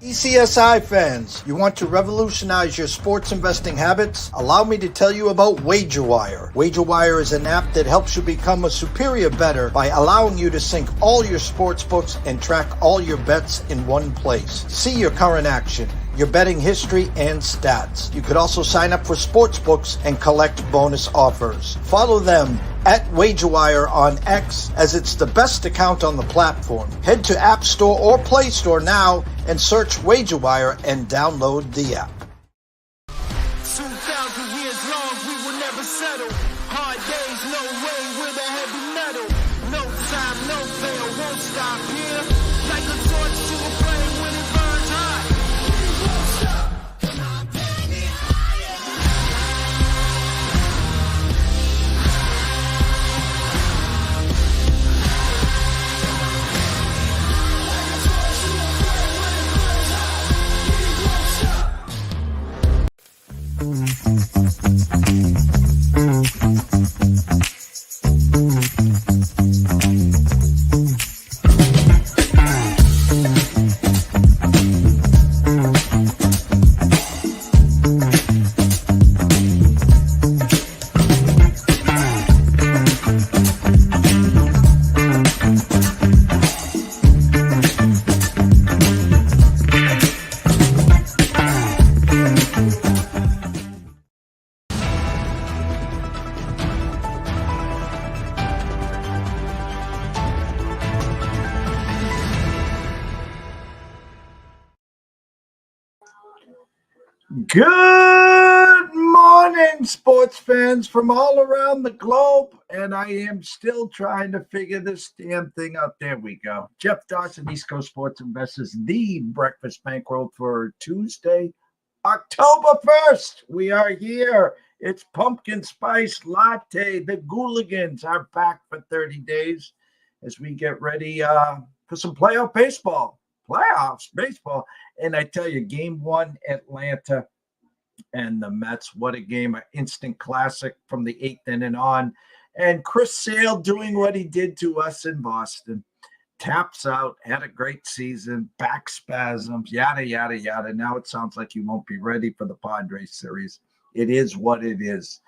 TPCSI fans, you want to revolutionize your sports investing habits? Allow me to tell you about WagerWire. WagerWire is an app that helps you become a superior bettor by allowing you to sync all your sports books and track all your bets in one place. See your current action, your betting history, and stats. You could also sign up for sports books and collect bonus offers. Follow them at WagerWire on X, as it's the best account on the platform. Head to App Store or Play Store now and search WagerWire and download the app. 2,000 years long, we will never settle. Hard days, no way, with a heavy metal. No time, no fail, won't stop here. Like a torch to a flame when it burns hot. We won't stop, come on, baby, higher. Good morning, sports fans from all around the globe, and I am still trying to figure this damn thing out. There we go. Jeff Dawson, East Coast Sports Investors, the breakfast bankroll for Tuesday, October 1st. We are here. It's pumpkin spice latte. The Gooligans are back for 30 days as we get ready for some playoff baseball. Playoffs baseball. And I tell you, game one, Atlanta and the Mets. What a game, an instant classic from the eighth inning on. And Chris Sale doing what he did to us in Boston. Taps out, had a great season, back spasms, yada, yada, yada. Now it sounds like he won't be ready for the Padres series. It is what it is.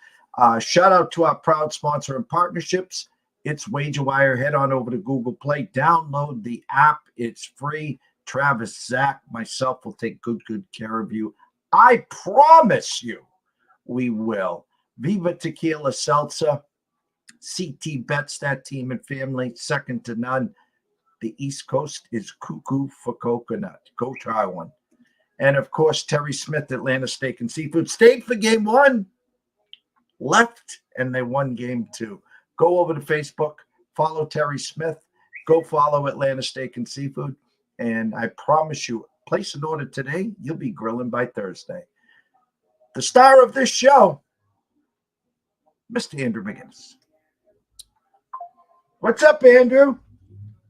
Shout out to our proud sponsor and partnerships. It's WagerWire. Head on over to Google Play. Download the app. It's free. Travis, Zach, myself will take good care of you. I promise you we will. Viva Tequila Seltzer. CT Bets, that team and family, second to none. The East Coast is cuckoo for coconut. Go try one. And, of course, Terry Smith, Atlanta Steak and Seafood, stayed for game one, left, and they won game two. Go over to Facebook, follow Terry Smith, go follow Atlanta Steak and Seafood, and I promise you, place an order today, you'll be grilling by Thursday. The star of this show, Mr. Andrew McInnis. What's up, Andrew?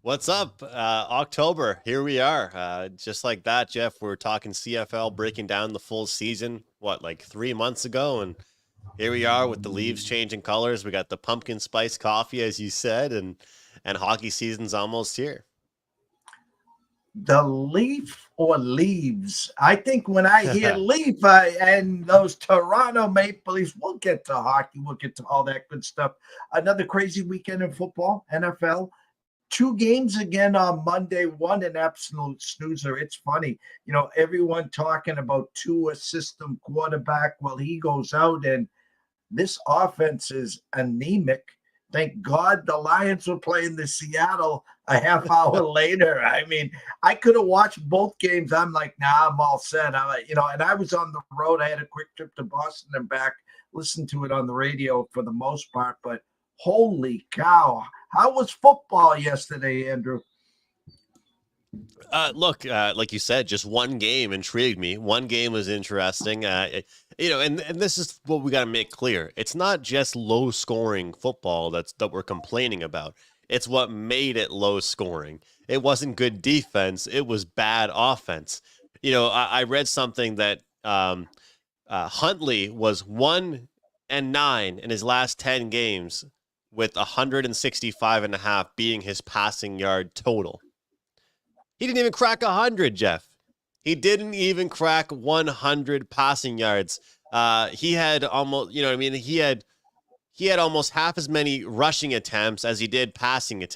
What's up? October, here we are. Just like that, Jeff, we're talking CFL, breaking down the full season, like 3 months ago, and here we are with the leaves changing colors. We got the pumpkin spice coffee, as you said, and hockey season's almost here. The leaf or leaves? I think when I hear leaf and those Toronto Maple Leafs, we'll get to hockey. We'll get to all that good stuff. Another crazy weekend in football, NFL. 2 games again on Monday, one an absolute snoozer. It's funny, everyone talking about Tua system quarterback. Well, he goes out and this offense is anemic. Thank God the Lions were playing the Seattle a half hour later. I mean, I could have watched both games. I'm like, nah, I'm all set. And I was on the road. I had a quick trip to Boston and back, listened to it on the radio for the most part, but holy cow. How was football yesterday, Andrew? Look, like you said, just one game intrigued me. One game was interesting. And this is what we got to make clear. It's not just low scoring football that we're complaining about. It's what made it low scoring. It wasn't good defense. It was bad offense. I read something that Huntley was 1-9 in his last 10 games with 165.5 being his passing yard total. He didn't even crack 100, Jeff. He didn't even crack 100 passing yards. He had almost, you know what I mean? He had almost half as many rushing attempts as he did passing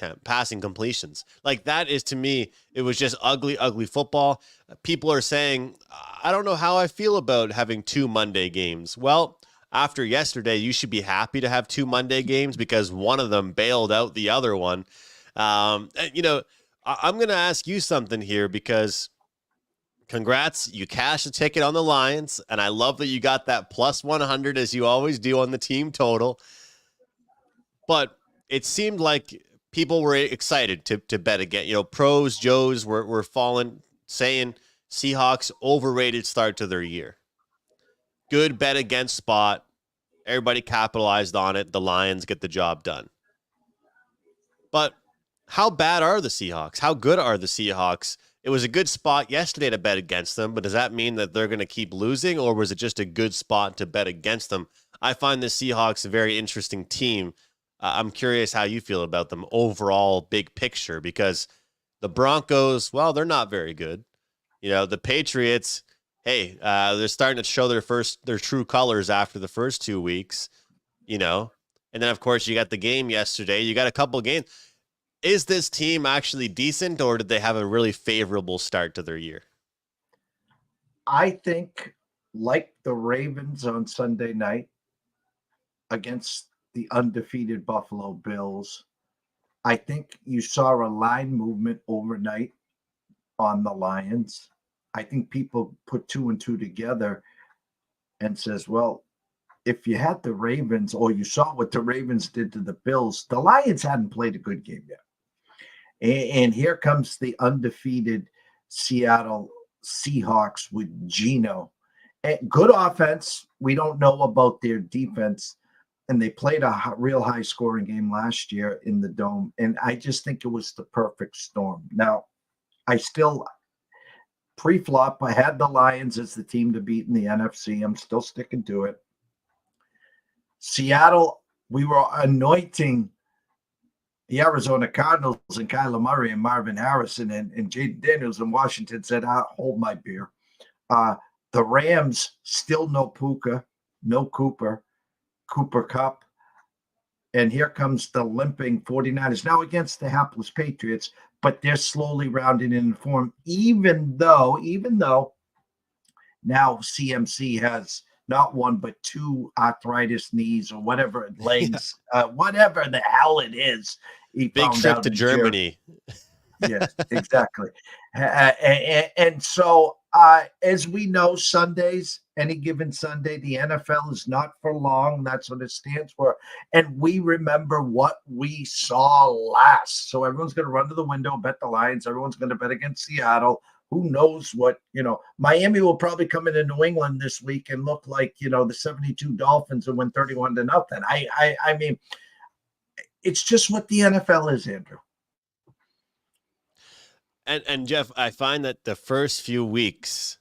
completions. Like, that is, to me, it was just ugly, ugly football. People are saying, I don't know how I feel about having 2 Monday games. Well, after yesterday, you should be happy to have 2 Monday games because one of them bailed out the other one. I'm going to ask you something here because congrats, you cashed a ticket on the Lions, and I love that you got that plus 100 as you always do on the team total. But it seemed like people were excited to bet again. You know, pros, Joes were falling, saying Seahawks overrated start to their year. Good bet against spot. Everybody capitalized on it. The Lions get the job done. But how bad are the Seahawks? How good are the Seahawks? It was a good spot yesterday to bet against them, but does that mean that they're going to keep losing, or was it just a good spot to bet against them? I find the Seahawks a very interesting team. I'm curious how you feel about them overall, big picture, because the Broncos, well, they're not very good. You know, the Patriots, hey, they're starting to show their true colors after the first 2 weeks, you know. And then, of course, you got the game yesterday. You got a couple games. Is this team actually decent, or did they have a really favorable start to their year? I think, like the Ravens on Sunday night against the undefeated Buffalo Bills, I think you saw a line movement overnight on the Lions. I think people put 2 and 2 together and says, well, if you had the Ravens, or you saw what the Ravens did to the Bills, the Lions hadn't played a good game yet. And here comes the undefeated Seattle Seahawks with Geno. Good offense. We don't know about their defense. And they played a real high-scoring game last year in the Dome. And I just think it was the perfect storm. Now, I still, pre-flop, I had the Lions as the team to beat in the NFC. I'm still sticking to it. Seattle, we were anointing the Arizona Cardinals and Kyler Murray and Marvin Harrison and Jaden Daniels in Washington said, hold my beer. The Rams, still no Puka, no Cooper Kupp. And here comes the limping 49ers, now against the hapless Patriots, but they're slowly rounding in form, even though now CMC has not 1, but 2 arthritis knees or whatever, legs, whatever the hell it is. Big trip to Germany. Yes, exactly. And so, as we know, Sundays, any given Sunday, the NFL is not for long. That's what it stands for. And we remember what we saw last. So everyone's going to run to the window, bet the Lions. Everyone's going to bet against Seattle. Who knows what, Miami will probably come into New England this week and look like, the 72 Dolphins and win 31-0. I mean, it's just what the NFL is, Andrew. And Jeff, I find that the first few weeks,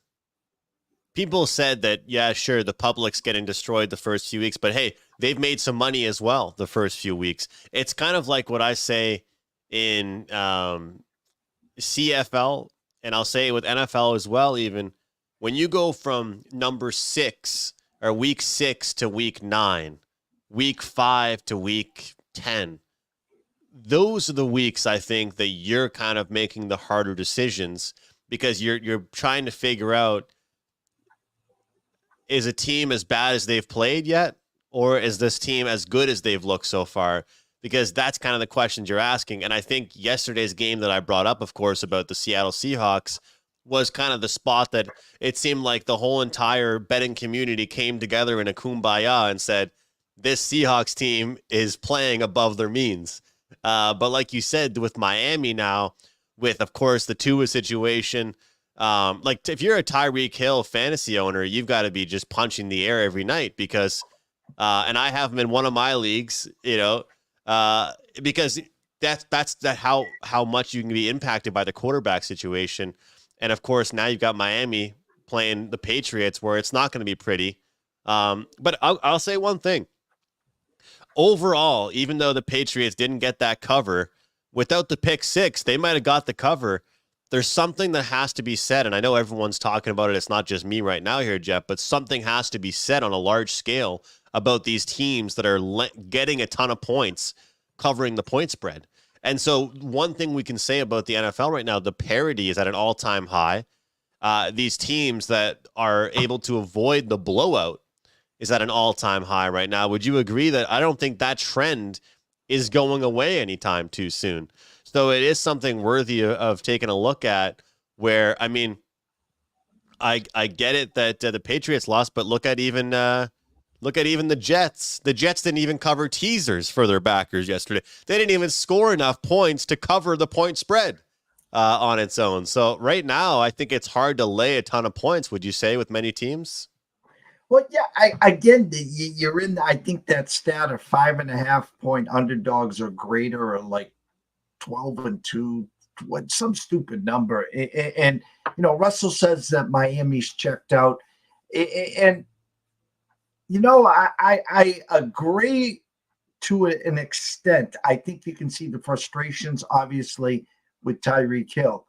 people said that, yeah, sure, the public's getting destroyed the first few weeks, but hey, they've made some money as well the first few weeks. It's kind of like what I say in CFL, and I'll say it with NFL as well, even when you go from number 6 or week 6 to week 9, week 5 to week 10, those are the weeks I think that you're kind of making the harder decisions because you're trying to figure out, is a team as bad as they've played yet? Or is this team as good as they've looked so far? Because that's kind of the questions you're asking. And I think yesterday's game that I brought up, of course, about the Seattle Seahawks was kind of the spot that it seemed like the whole entire betting community came together in a kumbaya and said, this Seahawks team is playing above their means. But like you said, with Miami now, with, of course, the Tua situation, like if you're a Tyreek Hill fantasy owner, you've got to be just punching the air every night because, and I have him in one of my leagues, because that's how much you can be impacted by the quarterback situation. And of course, now you've got Miami playing the Patriots where it's not going to be pretty. But I'll say one thing. Overall, even though the Patriots didn't get that cover, without the pick 6, they might have got the cover. there's something that has to be said, and I know everyone's talking about it. It's not just me right now here, Jeff, but something has to be said on a large scale about these teams that are getting a ton of points, covering the point spread. And so one thing we can say about the NFL right now, the parity is at an all-time high. These teams that are able to avoid the blowout is at an all-time high right now. Would you agree that I don't think that trend is going away anytime too soon? So it is something worthy of taking a look at where, I mean, I get it that the Patriots lost, but look at even the Jets. The Jets didn't even cover teasers for their backers yesterday. They didn't even score enough points to cover the point spread on its own. So right now, I think it's hard to lay a ton of points, would you say, with many teams? Well, yeah, you're in, I think that stat of 5.5 point underdogs or greater, or like 12-2, some stupid number. And, Russell says that Miami's checked out. And, I agree to an extent. I think you can see the frustrations, obviously, with Tyreek Hill.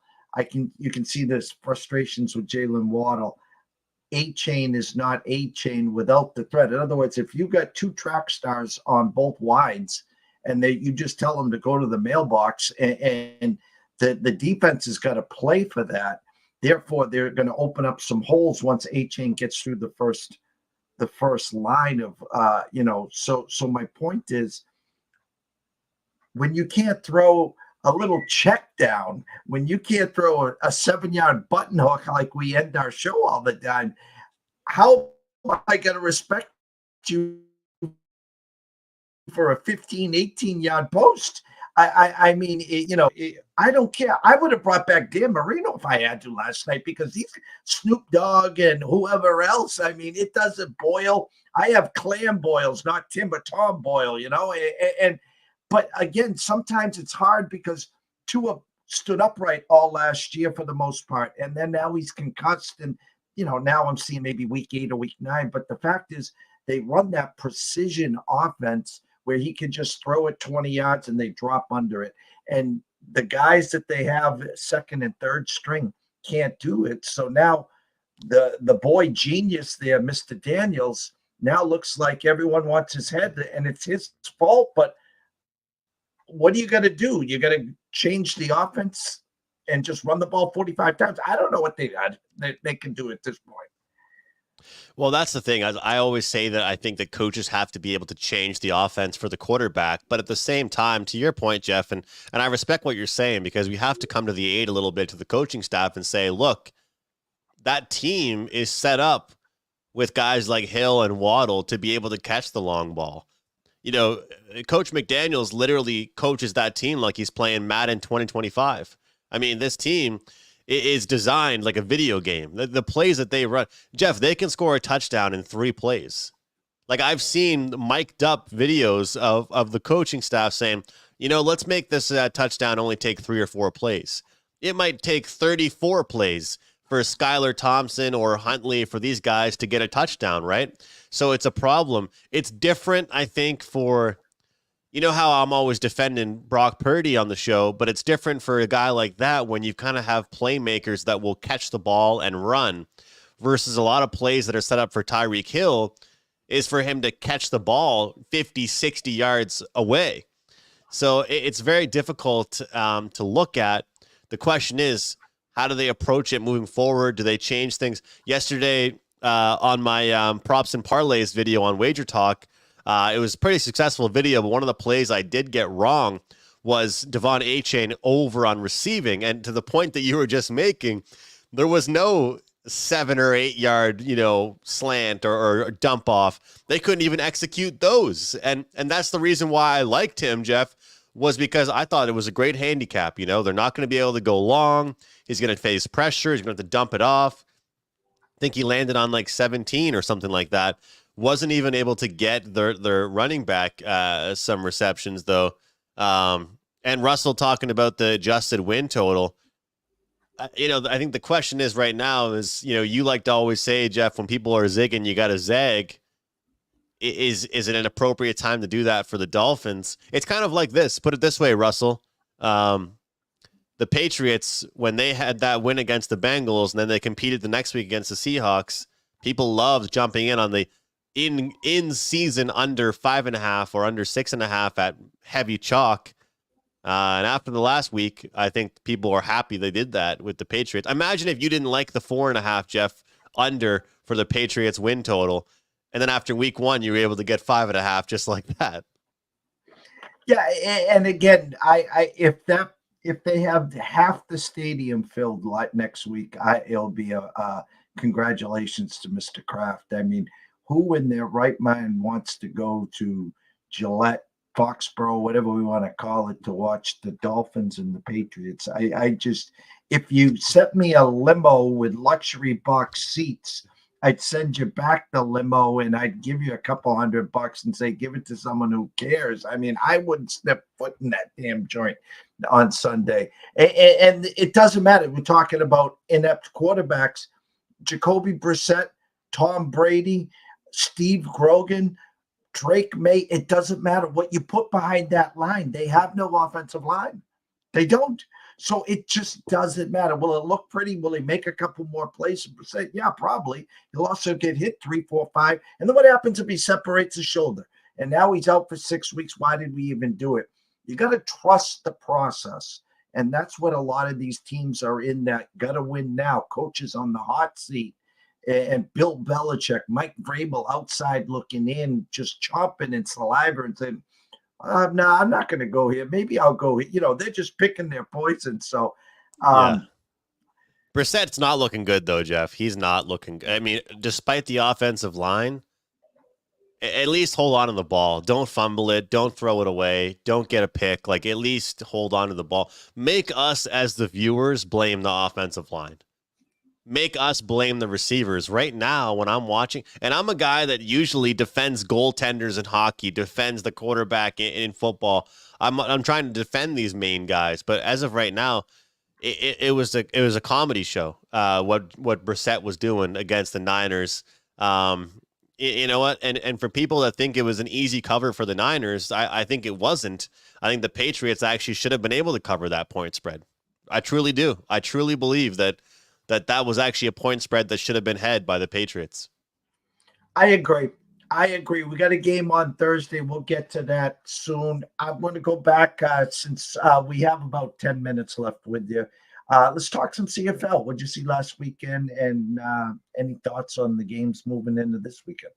You can see this frustrations with Jalen Waddle. A-chain is not A-chain without the threat. In other words, if you got two track stars on both wides and you just tell them to go to the mailbox, and the defense has got to play for that. Therefore, they're going to open up some holes once A-chain gets through the first line of, so my point is, when you can't throw a little check down, when you can't throw a 7-yard button hook like we end our show all the time, how am I going to respect you for a 15, 18-yard post? I mean, I don't care. I would have brought back Dan Marino if I had to last night, because he's Snoop Dogg and whoever else. I mean, it doesn't boil. I have clam boils, not Tim or Tom Boyle, but again, sometimes it's hard because Tua stood upright all last year for the most part, and then now he's concussed, and now I'm seeing maybe week 8 or week 9. But the fact is, they run that precision offense where he can just throw it 20 yards and they drop under it. And the guys that they have second and third string can't do it. So now the boy genius there, Mr. Daniels, now looks like everyone wants his head, and it's his fault. But what are you going to do? You got to change the offense and just run the ball 45 times. I don't know what they can do at this point. Well, that's the thing. I always say that I think that coaches have to be able to change the offense for the quarterback. But at the same time, to your point, Jeff, and I respect what you're saying, because we have to come to the aid a little bit to the coaching staff and say, look, that team is set up with guys like Hill and Waddle to be able to catch the long ball. Coach McDaniels literally coaches that team like he's playing Madden 2025. I mean, this team is designed like a video game. The plays that they run, Jeff, they can score a touchdown in 3 plays. Like, I've seen mic'd up videos of the coaching staff saying, let's make this touchdown only take 3 or 4 plays. It might take 34 plays for Skylar Thompson or Huntley, for these guys to get a touchdown, right? So it's a problem. It's different, I think, for, how I'm always defending Brock Purdy on the show, but it's different for a guy like that when you kind of have playmakers that will catch the ball and run, versus a lot of plays that are set up for Tyreek Hill is for him to catch the ball 50, 60 yards away. So it's very difficult to look at. The question is, how do they approach it moving forward? Do they change things? Yesterday on my props and parlays video on WagerTalk, it was a pretty successful video, but one of the plays I did get wrong was Devon A-Chain over on receiving. And to the point that you were just making, there was no 7 or 8 yard, slant or dump off. They couldn't even execute those. And that's the reason why I liked him, Jeff, was because I thought it was a great handicap. They're not going to be able to go long. He's going to face pressure. He's going to have to dump it off. I think he landed on like 17 or something like that. Wasn't even able to get their running back some receptions, though. And Russell talking about the adjusted win total. I think the question is right now is, you like to always say, Jeff, when people are zigging, you got to zag. Is it an appropriate time to do that for the Dolphins? It's kind of like this. Put it this way, Russell. the Patriots, when they had that win against the Bengals and then they competed the next week against the Seahawks, people loved jumping in on the in season under 5.5 or under 6.5 at heavy chalk. And after the last week, I think people are happy they did that with the Patriots. Imagine if you didn't like the 4.5, Jeff, under for the Patriots win total. And then after week 1, you were able to get 5.5 just like that. Yeah. And again, if they have half the stadium filled like next week, it'll be a congratulations to Mr. Kraft. I mean, who in their right mind wants to go to Gillette, Foxborough, whatever we want to call it, to watch the Dolphins and the Patriots? I just, if you sent me a limo with luxury box seats, I'd send you back the limo and I'd give you a couple $100 and say, give it to someone who cares. I mean, I wouldn't step foot in that damn joint on Sunday. And it doesn't matter. We're talking about inept quarterbacks. Jacoby Brissett, Tom Brady, Steve Grogan, Drake May. It doesn't matter what you put behind that line. They have no offensive line. They don't. So it just doesn't matter. Will it look pretty? Will he make a couple more plays? Yeah, probably. He'll also get hit 3, 4, 5. And then what happens if he separates his shoulder? And now he's out for 6 weeks. Why did we even do it? You got to trust the process. And that's what a lot of these teams are in, that got to win now. Coaches on the hot seat. And Bill Belichick, Mike Vrabel outside looking in, just chomping in saliva and saying, no, I'm not going to go here. Maybe I'll go here. You know, they're just picking their poison. So, Brissett's not looking good, though, Jeff. He's not looking good. I mean, despite the offensive line, at least hold on to the ball. Don't fumble it. Don't throw it away. Don't get a pick. Like, at least hold on to the ball. Make us, as the viewers, blame the offensive line. Make us blame the receivers. Right now, when I'm watching, and I'm a guy that usually defends goaltenders in hockey, defends the quarterback in football. I'm trying to defend these main guys, but as of right now, it was a comedy show. What Brissett was doing against the Niners. You know what? And for people that think it was an easy cover for the Niners, I think it wasn't. I think the Patriots actually should have been able to cover that point spread. I truly do. I truly believe that was actually a point spread that should have been had by the Patriots. I agree. We got a game on Thursday. We'll get to that soon. I want to go back since we have about 10 minutes left with you. Let's talk some CFL. What did you see last weekend, and any thoughts on the games moving into this weekend?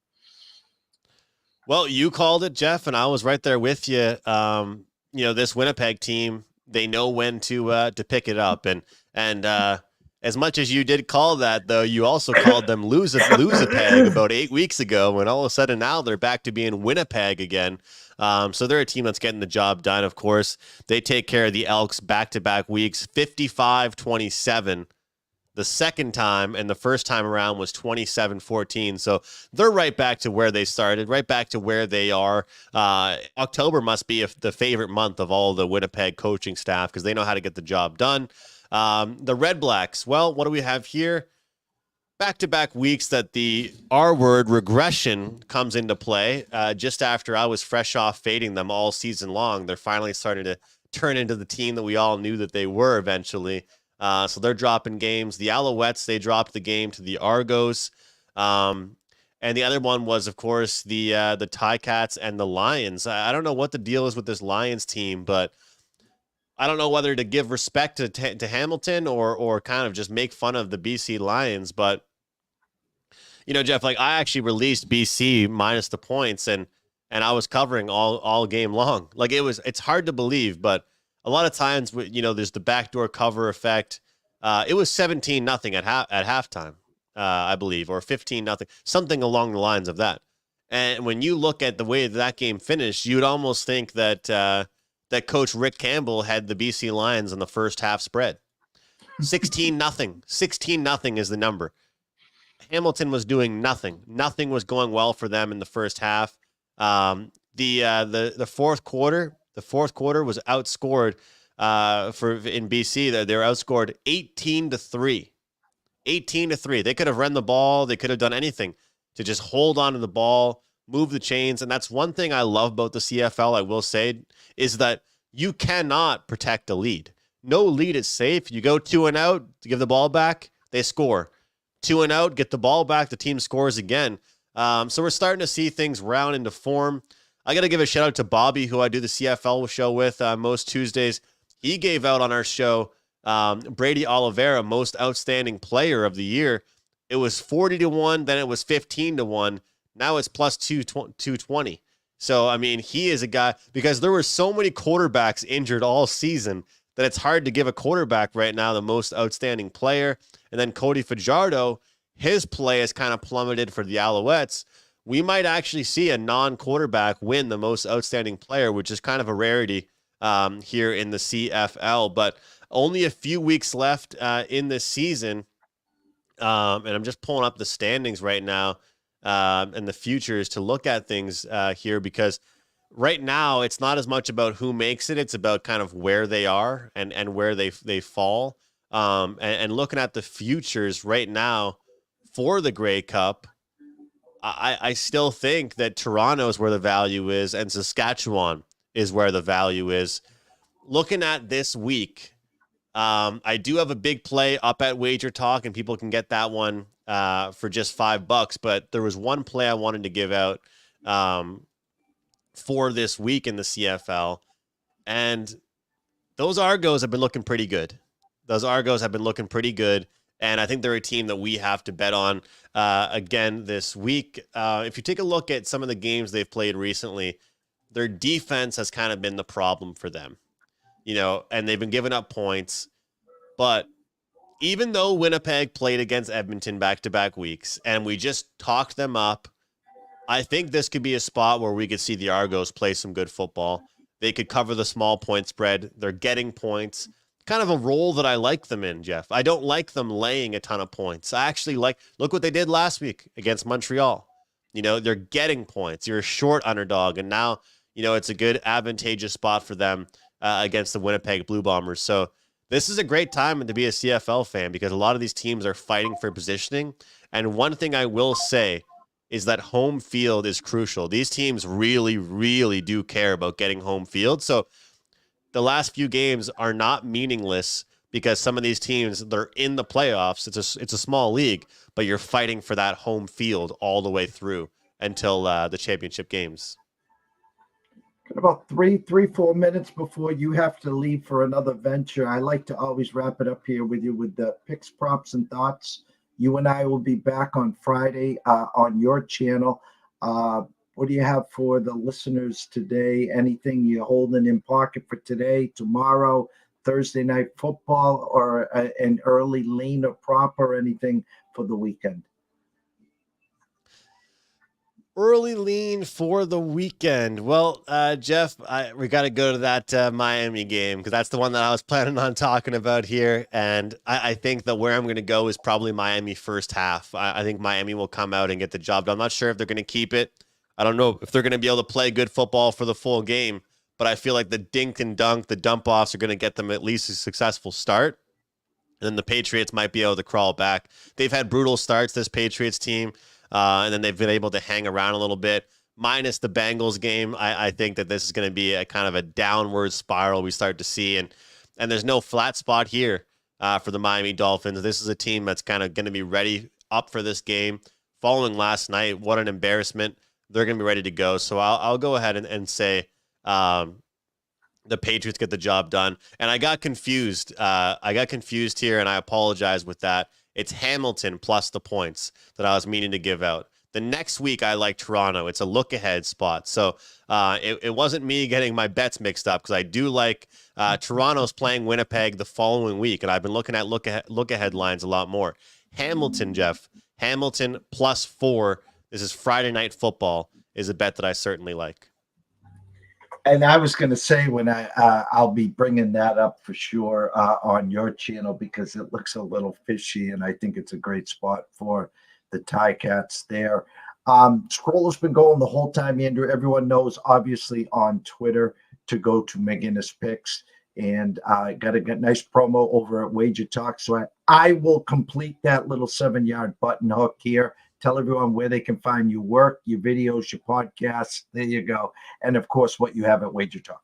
Well, you called it, Jeff, and I was right there with you. This Winnipeg team, they know when to pick it up, and as much as you did call that, though, you also called them lose a peg about 8 weeks ago, when all of a sudden now they're back to being Winnipeg again. So they're a team that's getting the job done, of course. They take care of the Elks back-to-back weeks, 55-27 the second time, and the first time around was 27-14. So they're right back to where they started, right back to where they are. October must be the favorite month of all the Winnipeg coaching staff because they know how to get the job done. The Red Blacks, well, what do we have here? Back-to-back weeks that the R-word regression comes into play. Just after I was fresh off fading them all season long, they're finally starting to turn into the team that we all knew that they were eventually. So they're dropping games. The Alouettes, they dropped the game to the Argos. And the other one was, of course, the Ticats and the Lions. I don't know what the deal is with this Lions team, but I don't know whether to give respect to Hamilton or kind of just make fun of the BC Lions. But, Jeff, like, I actually released BC minus the points, and I was covering all game long. Like, it's hard to believe, but a lot of times, there's the backdoor cover effect. It was 17-0 at halftime, I believe, or 15-0, something along the lines of that. And when you look at the way that game finished, you would almost think that Coach Rick Campbell had the BC Lions in the first half spread. 16-0. 16-0 is the number. Hamilton was doing nothing. Nothing was going well for them in the first half. The fourth quarter was outscored in BC. They were outscored 18-3. 18-3. They could have run the ball. They could have done anything to just hold on to the ball, move the chains. And that's one thing I love about the CFL, I will say, is that you cannot protect a lead. no lead is safe. You go 2 and out, give the ball back, they score. 2 and out, get the ball back, the team scores again. So we're starting to see things round into form. I got to give a shout out to Bobby, who I do the CFL show with most Tuesdays. He gave out on our show Brady Oliveira, most outstanding player of the year. It was 40-1, then it was 15-1. Now it's plus 220. So, I mean, he is a guy, because there were so many quarterbacks injured all season that it's hard to give a quarterback right now the most outstanding player. And then Cody Fajardo, his play has kind of plummeted for the Alouettes. We might actually see a non-quarterback win the most outstanding player, which is kind of a rarity here in the CFL. But only a few weeks left in this season. And I'm just pulling up the standings right now and the futures to look at things here, because right now it's not as much about who makes it. It's about kind of where they are and where they fall. And looking at the futures right now for the Grey Cup, I still think that Toronto is where the value is and Saskatchewan is where the value is. Looking at this week, I do have a big play up at WagerTalk, and people can get that one for just $5. But there was one play I wanted to give out for this week in the CFL, and those Argos have been looking pretty good. And I think they're a team that we have to bet on again this week. If you take a look at some of the games they've played recently, their defense has kind of been the problem for them, and they've been giving up points. But even though Winnipeg played against Edmonton back-to-back weeks and we just talked them up, I think this could be a spot where we could see the Argos play some good football. They could cover the small point spread. They're getting points. Kind of a role that I like them in, Jeff. I don't like them laying a ton of points. I actually look what they did last week against Montreal. They're getting points. You're a short underdog, and now, it's a good advantageous spot for them against the Winnipeg Blue Bombers. So this is a great time to be a CFL fan, because a lot of these teams are fighting for positioning. And one thing I will say is that home field is crucial. These teams really, really do care about getting home field. So the last few games are not meaningless, because some of these teams, they're in the playoffs. It's a small league, but you're fighting for that home field all the way through until the championship games. Got about 4 minutes before you have to leave for another venture. I like to always wrap it up here with you with the picks, props, and thoughts. You and I will be back on Friday on your channel. What do you have for the listeners today? Anything you're holding in pocket for today, tomorrow, Thursday night football, or an early lean or prop, or anything for the weekend? Early lean for the weekend. Well, Jeff, we got to go to that Miami game, because that's the one that I was planning on talking about here. And I think that where I'm going to go is probably Miami first half. I think Miami will come out and get the job done. I'm not sure if they're going to keep it. I don't know if they're going to be able to play good football for the full game, but I feel like the dink and dunk, the dump offs are going to get them at least a successful start. And then the Patriots might be able to crawl back. They've had brutal starts, this Patriots team, and then they've been able to hang around a little bit. Minus the Bengals game, I think that this is going to be a kind of a downward spiral we start to see. And there's no flat spot here for the Miami Dolphins. This is a team that's kind of going to be ready up for this game. Following last night, what an embarrassment. They're going to be ready to go. So I'll go ahead and say the Patriots get the job done. And I got confused. Here, and I apologize with that. It's Hamilton plus the points that I was meaning to give out. The next week, I like Toronto. It's a look-ahead spot. So it wasn't me getting my bets mixed up, because I do like Toronto's playing Winnipeg the following week, and I've been looking at look-ahead lines a lot more. Hamilton, Jeff. Hamilton plus 4. This is Friday Night Football, is a bet that I certainly like. And I was going to say, when I'll be bringing that up for sure on your channel, because it looks a little fishy, and I think it's a great spot for the Ticats there. Scroll has been going the whole time, Andrew. Everyone knows, obviously, on Twitter to go to McInnis Picks, and got a nice promo over at WagerTalk. So I will complete that little 7-yard button hook here. Tell everyone where they can find your work, your videos, your podcasts. There you go. And, of course, what you have at WagerTalk.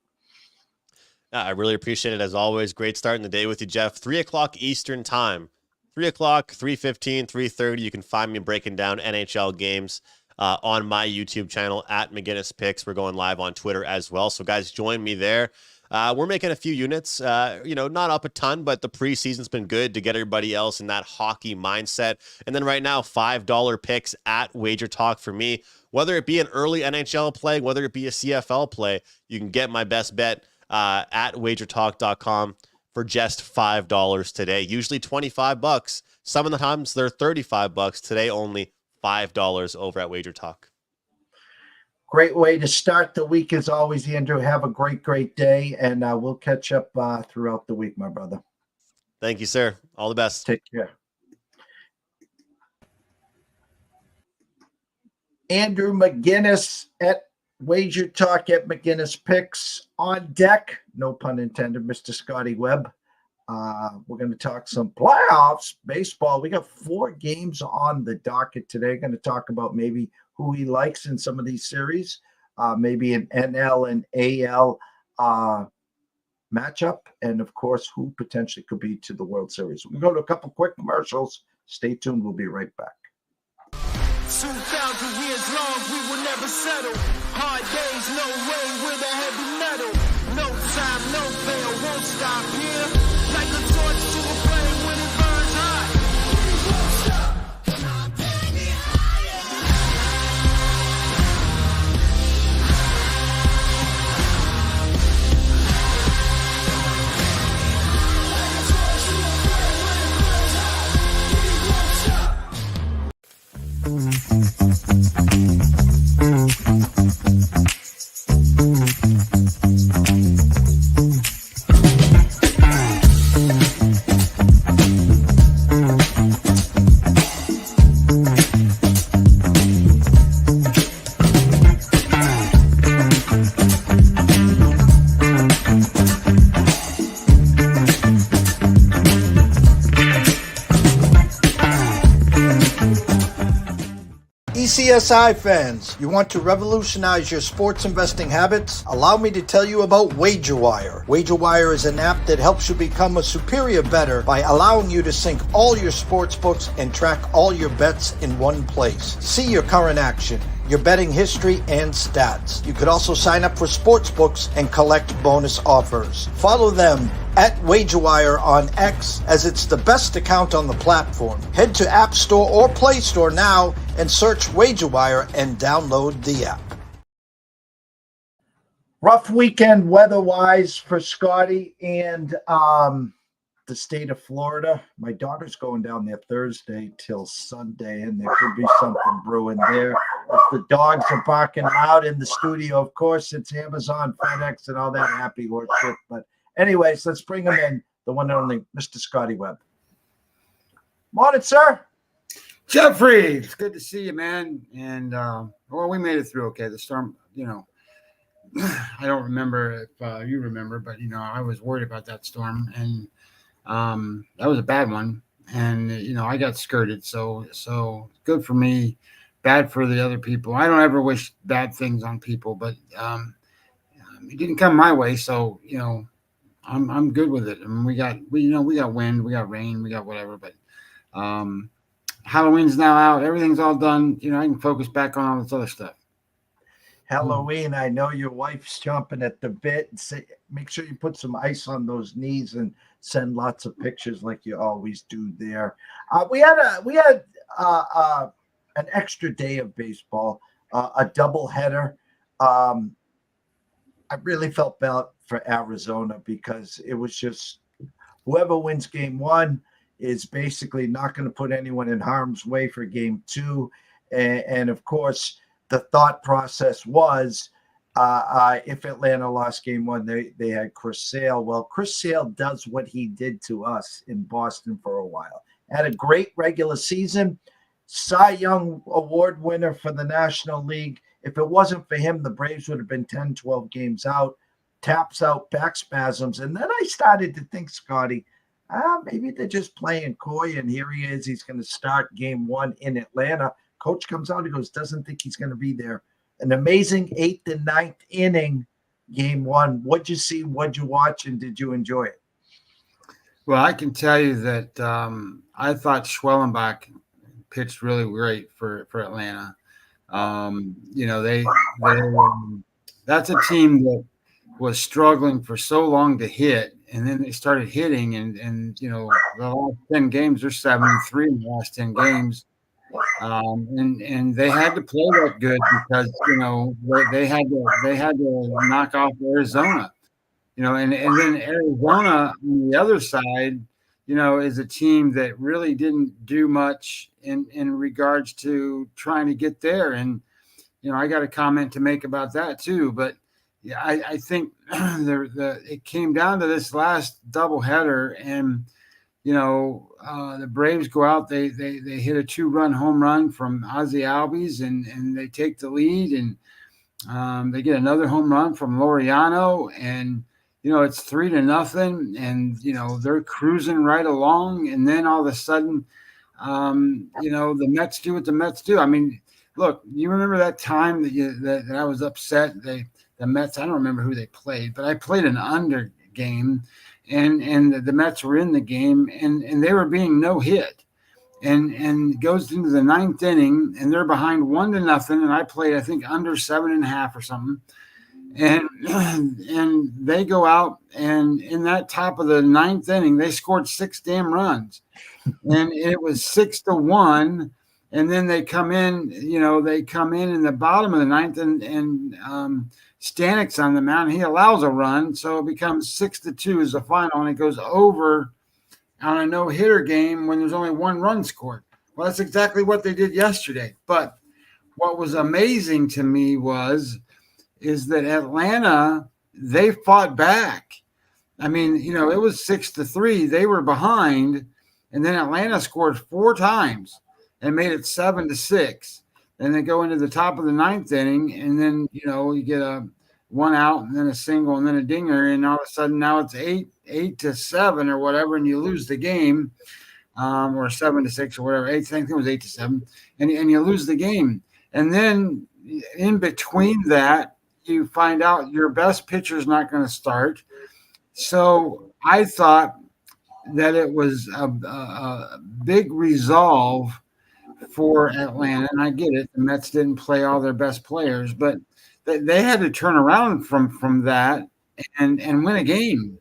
I really appreciate it as always. Great starting the day with you, Jeff. 3:00 Eastern time. 3:00, 3:15, 3:30. You can find me breaking down NHL games on my YouTube channel at McInnis Picks. We're going live on Twitter as well. So guys, join me there. We're making a few units, not up a ton, but the preseason's been good to get everybody else in that hockey mindset. And then right now, $5 picks at WagerTalk for me. Whether it be an early NHL play, whether it be a CFL play, you can get my best bet at WagerTalk.com for just $5 today. Usually $25. Some of the times they're $35. Today only $5 over at WagerTalk. Great way to start the week as always, Andrew. Have a great day, and we'll catch up throughout the week, my brother. Thank you, sir. All the best. Take care. Andrew McInnis at WagerTalk at McInnis Picks. On deck, no pun intended, Mr. Scotty Webb. We're going to talk some playoffs, baseball. We got 4 games on the docket today. Going to talk about maybe who he likes in some of these series, maybe an NL and AL matchup, and of course, who potentially could be to the World Series. We'll go to a couple quick commercials. Stay tuned. We'll be right back. 2,000 years long, we will never settle. Hard days, no way, with a heavy metal. No time, no veil, won't stop here. Like a torch to a flame when it burns hot. Won't stop, come on, baby, higher. Like a torch to a flame when it burns hot. We won't stop. TPCSI fans, you want to revolutionize your sports investing habits? Allow me to tell you about WagerWire. WagerWire is an app that helps you become a superior bettor by allowing you to sync all your sports books and track all your bets in one place. See your current action, your betting history, and stats. You could also sign up for sports books and collect bonus offers. Follow them at WagerWire on X, as it's the best account on the platform. Head to App Store or Play Store now and search WagerWire and download the app. Rough weekend weather-wise for Scotty and the state of Florida. My daughter's going down there Thursday till Sunday, and there could be something brewing there. If the dogs are barking loud in the studio, of course, it's Amazon, FedEx, and all that happy horse shit. But anyways, let's bring him in, the one and only Mr. Scotty Webb. Morning, sir. Jeffrey, it's good to see you, man. And, well, we made it through okay. The storm, I don't remember if you remember, but, I was worried about that storm. And that was a bad one. And, I got skirted. So good for me, bad for the other people. I don't ever wish bad things on people, but it didn't come my way. So, I'm good with it. I mean, we got wind, we got rain, we got whatever, but Halloween's now out. Everything's all done. I can focus back on all this other stuff. Halloween, I know your wife's chomping at the bit. Make sure you put some ice on those knees and send lots of pictures like you always do there. We had an extra day of baseball, a doubleheader. I really felt bad for Arizona because it was just whoever wins game one is basically not going to put anyone in harm's way for game two. And of course, the thought process was if Atlanta lost game one, they had Chris Sale. Well, Chris Sale does what he did to us in Boston for a while. Had a great regular season, Cy Young Award winner for the National League. If it wasn't for him, the Braves would have been 10, 12 games out, taps out, back spasms. And then I started to think, Scotty, maybe they're just playing coy, and here he is. He's going to start game one in Atlanta. Coach comes out, he goes, doesn't think he's going to be there. An amazing 8th and 9th inning game one. What'd you see? What'd you watch? And did you enjoy it? Well, I can tell you that I thought Schwellenbach pitched really great for Atlanta. That's a team that was struggling for so long to hit, and then they started hitting, and the last 10 games, they're 7-3 in the last 10 games. And they had to play that good because they had to knock off Arizona, and then Arizona on the other side, is a team that really didn't do much in regards to trying to get there. And I got a comment to make about that too, but yeah, I think it came down to this last doubleheader, and the Braves go out. They hit a 2-run home run from Ozzie Albies, and they take the lead, and they get another home run from Laureano, and it's 3-0, and they're cruising right along, and then all of a sudden, the Mets do what the Mets do. I mean, look, you remember that time that I was upset? The Mets, I don't remember who they played, but I played an under game, and the Mets were in the game, and they were being no hit, and goes into the 9th inning, and they're behind 1-0, and I played, I think, under 7.5 or something, and they go out, and in that top of the 9th inning, they scored 6 damn runs, and it was 6-1. And then they come in, in the bottom of the 9th, and Stanek's on the mound. He allows a run, so it becomes 6-2 is the final, and it goes over on a no-hitter game when there's only 1 run scored. Well, that's exactly what they did yesterday. But what was amazing to me is that Atlanta, they fought back. I mean, it was 6-3. They were behind, and then Atlanta scored 4 times and made it 7-6. And they go into the top of the 9th inning, and then you get a 1 out, and then a single, and then a dinger, and all of a sudden now it's 8-7 or whatever, and you lose the game, or 7-6 or whatever. I think it was 8-7, and you lose the game. And then in between that, you find out your best pitcher is not going to start. So I thought that it was a big resolve for Atlanta, and I get it. The Mets didn't play all their best players, but they had to turn around from that and win a game.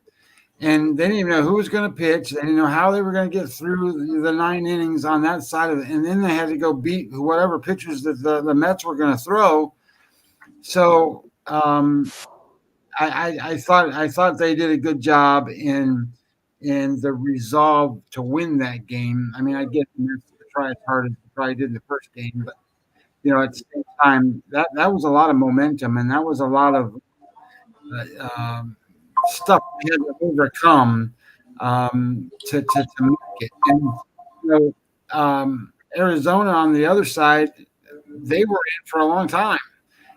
And they didn't even know who was going to pitch. They didn't know how they were going to get through the 9 innings on that side of it. And then they had to go beat whatever pitchers that the Mets were going to throw. So I thought they did a good job in the resolve to win that game. I mean, I get the Mets to try as hard as they probably did in the first game, but at the same time, that was a lot of momentum, and that was a lot of stuff we had to overcome to make it. And Arizona on the other side, they were in for a long time,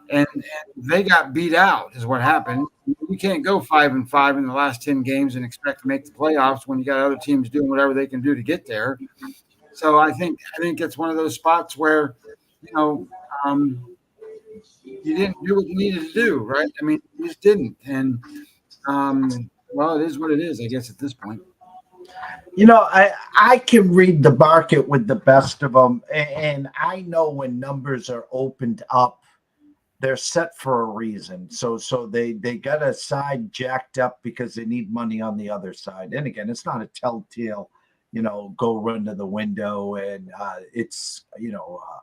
and they got beat out is what happened. You can't go 5-5 in the last 10 games and expect to make the playoffs when you got other teams doing whatever they can do to get there. So I think it's one of those spots where you didn't do what you needed to do, right? I mean, you just didn't. And well, it is what it is, I guess, at this point. I can read the market with the best of them, and I know when numbers are opened up, they're set for a reason. So they got a side jacked up because they need money on the other side. And again, it's not a telltale, go run to the window and it's,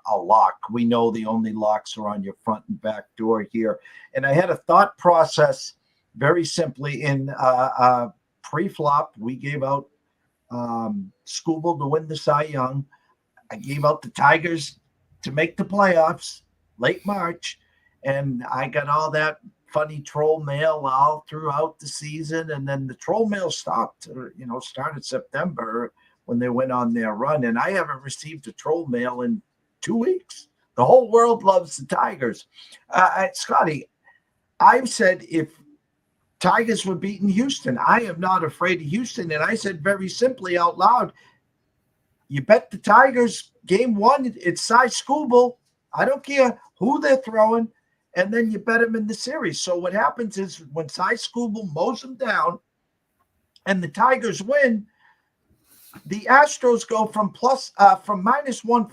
a lock. We know the only locks are on your front and back door here. And I had a thought process very simply in pre-flop. We gave out Skubal to win the Cy Young. I gave out the Tigers to make the playoffs late March. And I got all that funny troll mail all throughout the season. And then the troll mail stopped, started September when they went on their run. And I haven't received a troll mail in 2 weeks. The whole world loves the Tigers. Scotty, I've said if Tigers were beating Houston, I am not afraid of Houston. And I said very simply out loud, you bet the Tigers game 1, it's Cy Skubal. I don't care who they're throwing. and then you bet them in the series. So what happens is when Cy Skubal mows them down and the Tigers win, the Astros go from -1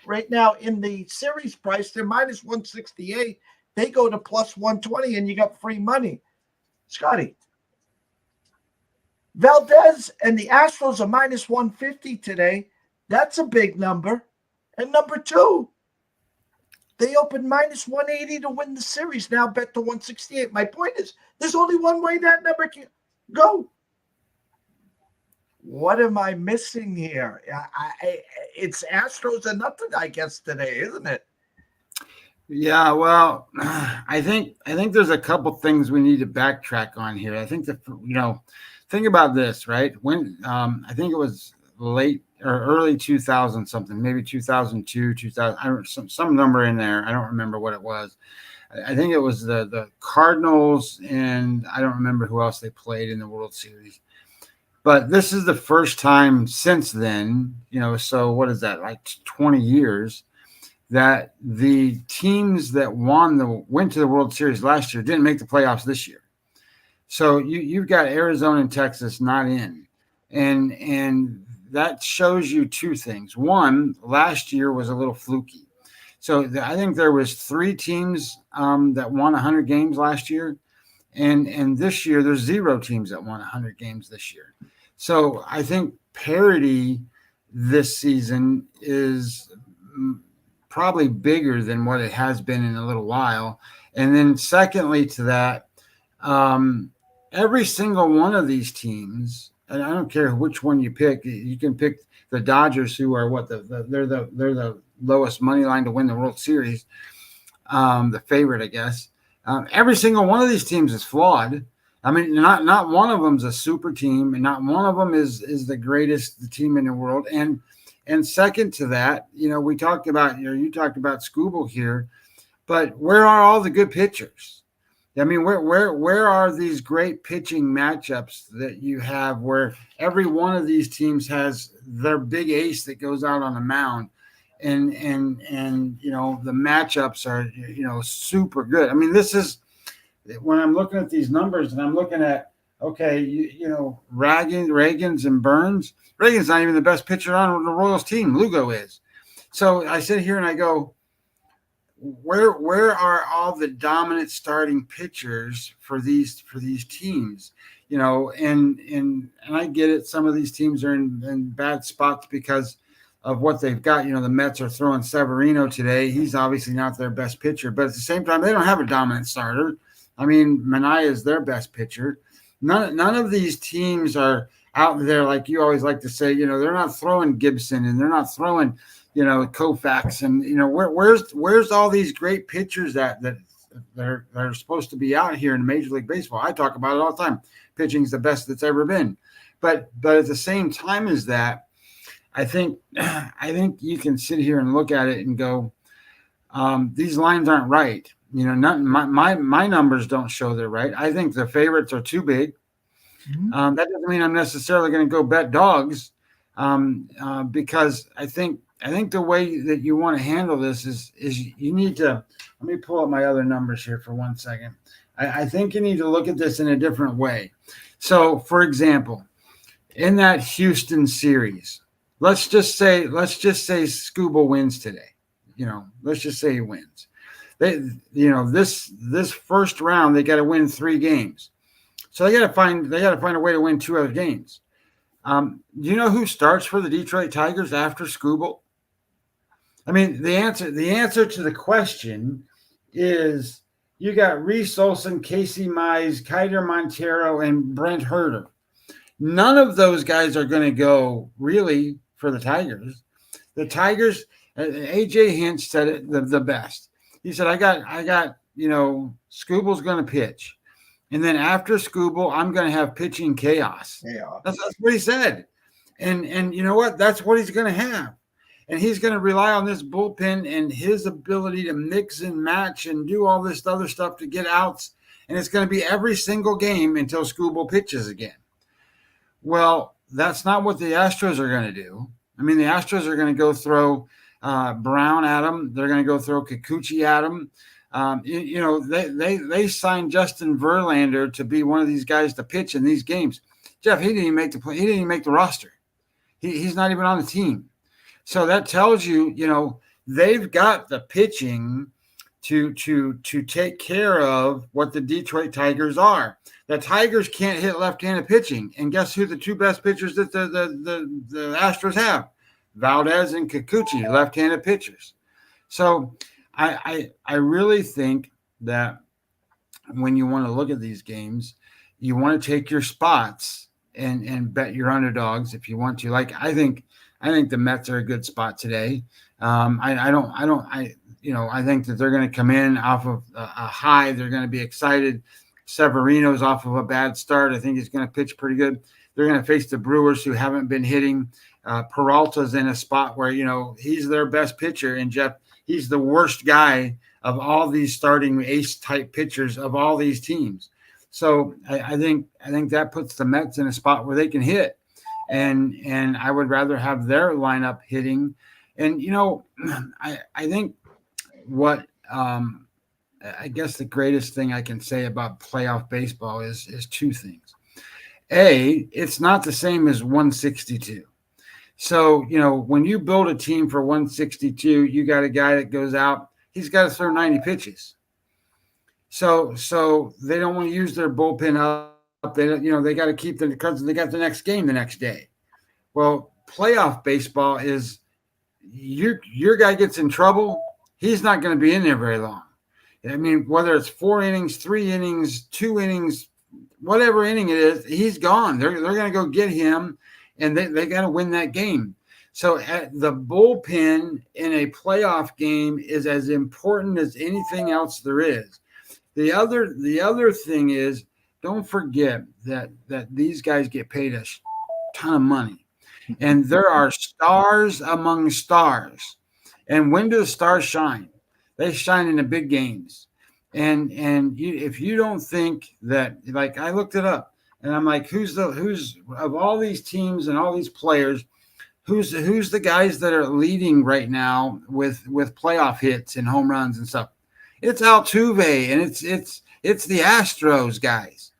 right now in the series price. They're -168. They go to +120, and you got free money. Scotty, Valdez and the Astros are -150 today. That's a big number. And number two, they opened -180 to win the series. Now bet to 168. My point is, there's only one way that number can go. What am I missing here? It's Astros or nothing, I guess, today, isn't it? Yeah, well, I think there's a couple things we need to backtrack on here. I think think about this, right? When I think it was late or early 2000 something, maybe 2002, 2000, some number in there. I don't remember what it was. I think it was the Cardinals, and I don't remember who else they played in the World Series. But this is the first time since then, so what is that, like 20 years, that the teams that went to the World Series last year didn't make the playoffs this year. So you've got Arizona and Texas not in. And that shows you two things. One, last year was a little fluky. So I think there was 3 teams that won 100 games last year. And this year there's 0 teams that won 100 games this year. So I think parity this season is probably bigger than what it has been in a little while. And then secondly to that, every single one of these teams, and I don't care which one you pick, you can pick the Dodgers, who are they're the lowest money line to win the World Series, the favorite, I guess. Every single one of these teams is flawed. I mean, not one of them is a super team, and not one of them is the greatest team in the world. And second to that, we talked about, you talked about Skubal here, but where are all the good pitchers? I mean, where are these great pitching matchups that you have where every one of these teams has their big ace that goes out on the mound, and the matchups are super good. I mean, this is when I'm looking at these numbers and I'm looking at, okay, Reagans and Burns. Reagan's not even the best pitcher on the Royals team. Lugo is. So I sit here and I go, where are all the dominant starting pitchers for these teams? And I get it. Some of these teams are in bad spots because of what they've got. The Mets are throwing Severino today. He's obviously not their best pitcher, but at the same time, they don't have a dominant starter. I mean, Minaya is their best pitcher. None of these teams are out there, like you always like to say, they're not throwing Gibson and they're not throwing, Koufax, and where's all these great pitchers that are supposed to be out here in Major League Baseball? I talk about it all the time. Pitching is the best that's ever been, but at the same time as that, I think you can sit here and look at it and go, these lines aren't right. My numbers don't show they're right. I think the favorites are too big. Mm-hmm. That doesn't mean I'm necessarily going to go bet dogs, because I think the way that you want to handle this is you need to. Let me pull up my other numbers here for 1 second. I think you need to look at this in a different way. So, for example, in that Houston series, let's just say Skubal wins today. Let's just say he wins. This first round they got to win 3 games, so they got to find a way to win 2 other games. Do you know who starts for the Detroit Tigers after Skubal? I mean, the answer to the question is you got Reese Olson, Casey Mize, Kaiser Montero, and Brent Herter. None of those guys are going to go really for the Tigers. The Tigers, AJ Hinch said it the best. He said, I got, Skubal's going to pitch. And then after Skubal, I'm going to have pitching chaos. That's what he said. And you know what? That's what he's going to have. And he's going to rely on this bullpen and his ability to mix and match and do all this other stuff to get outs. And it's going to be every single game until Skubal pitches again. Well, that's not what the Astros are going to do. I mean, the Astros are going to go throw Brown at him. They're going to go throw Kikuchi at him. They signed Justin Verlander to be one of these guys to pitch in these games. Jeff, he didn't even make the play. He didn't even make the roster. He's not even on the team. So that tells you, they've got the pitching to take care of what the Detroit Tigers are. The Tigers can't hit left-handed pitching, and guess who the two best pitchers that the Astros have? Valdez and Kikuchi, left-handed pitchers. So I really think that when you want to look at these games, you want to take your spots and bet your underdogs if you want to. Like I think the Mets are a good spot today. I think that they're going to come in off of a high. They're going to be excited. Severino's off of a bad start. I think he's going to pitch pretty good. They're going to face the Brewers, who haven't been hitting. Peralta's in a spot where, he's their best pitcher. And Jeff, he's the worst guy of all these starting ace-type pitchers of all these teams. So I think that puts the Mets in a spot where they can hit. And I would rather have their lineup hitting. And, I think what I guess the greatest thing I can say about playoff baseball is two things. A, it's not the same as 162. So, when you build a team for 162, you got a guy that goes out, he's got to throw 90 pitches. So they don't want to use their bullpen up. They got to keep them because they got the next game the next day. Well, playoff baseball is your guy gets in trouble, he's not going to be in there very long. I mean, whether it's 4 innings, 3 innings, 2 innings, whatever inning it is, he's gone. They're going to go get him, and they got to win that game. So the bullpen in a playoff game is as important as anything else there is. The other thing is, don't forget that these guys get paid a ton of money, and there are stars among stars. And when do the stars shine? They shine in the big games. And if you don't think that, like, I looked it up and I'm like, who's of all these teams and all these players, who's the guys that are leading right now with playoff hits and home runs and stuff? It's Altuve, and it's the Astros guys.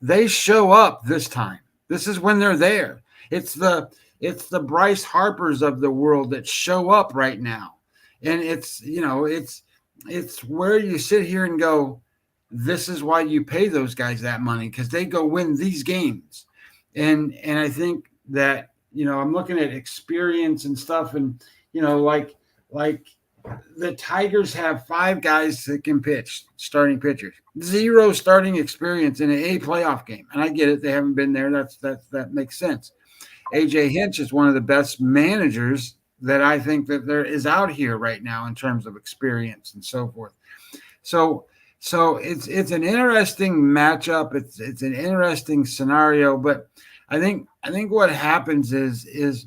They show up this time. This is when they're there. It's the Bryce Harpers of the world that show up right now. And it's where you sit here and go, this is why you pay those guys that money, because they go win these games. And I think that, I'm looking at experience and stuff, and, like the Tigers have 5 guys that can pitch, starting pitchers, 0 starting experience in a playoff game. And I get it. They haven't been there. That makes sense. AJ Hinch is one of the best managers that I think that there is out here right now in terms of experience and so forth. So it's an interesting matchup. It's an interesting scenario, but I think what happens is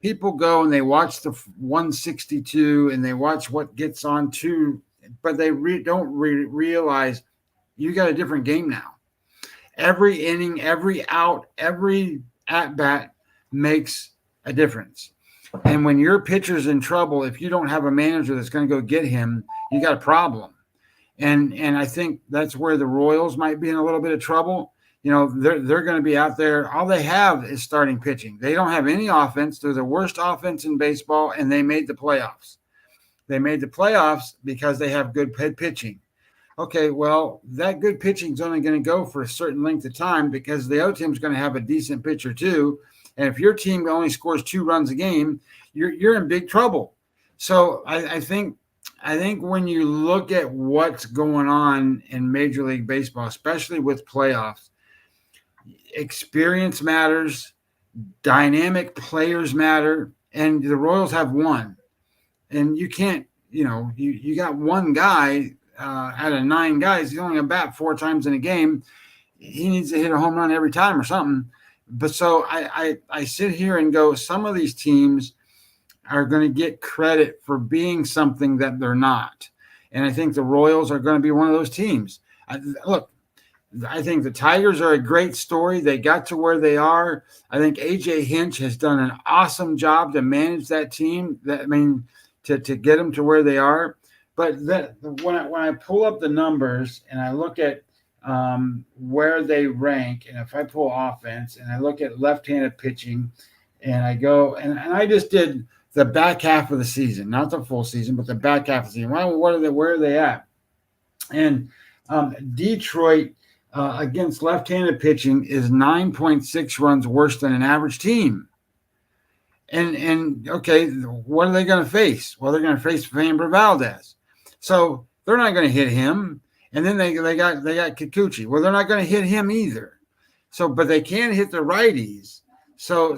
people go and they watch the 162 and they watch what gets on to, but they don't realize you got a different game now. Every inning, every out, every at bat makes a difference. And when your pitcher's in trouble, if you don't have a manager that's going to go get him, you got a problem. And I think that's where the Royals might be in a little bit of trouble. They're going to be out there. All they have is starting pitching. They don't have any offense. They're the worst offense in baseball, and they made the playoffs. They made the playoffs because they have good pitching. Okay, well, that good pitching is only going to go for a certain length of time because the other team's going to have a decent pitcher too. And if your team only scores 2 runs a game, you're in big trouble. So I think when you look at what's going on in Major League Baseball, especially with playoffs, experience matters, dynamic players matter, and the Royals have one. And you can't, you got one guy out of 9 guys. He's only going to bat 4 times in a game. He needs to hit a home run every time or something. But so I sit here and go, some of these teams are going to get credit for being something that they're not. And I think the Royals are going to be one of those teams. I think the Tigers are a great story. They got to where they are. I think AJ Hinch has done an awesome job to manage that team. To get them to where they are. But when I pull up the numbers and I look at where they rank, and if I pull offense and I look at left-handed pitching, and I go and I just did the back half of the season, not the full season, but the back half of the season. Where are they at? And Detroit against left-handed pitching is 9.6 runs worse than an average team. And okay, what are they going to face? Well, they're going to face Framber Valdez. So they're not going to hit him. And then they got Kikuchi. Well, they're not going to hit him either. So, but they can hit the righties. So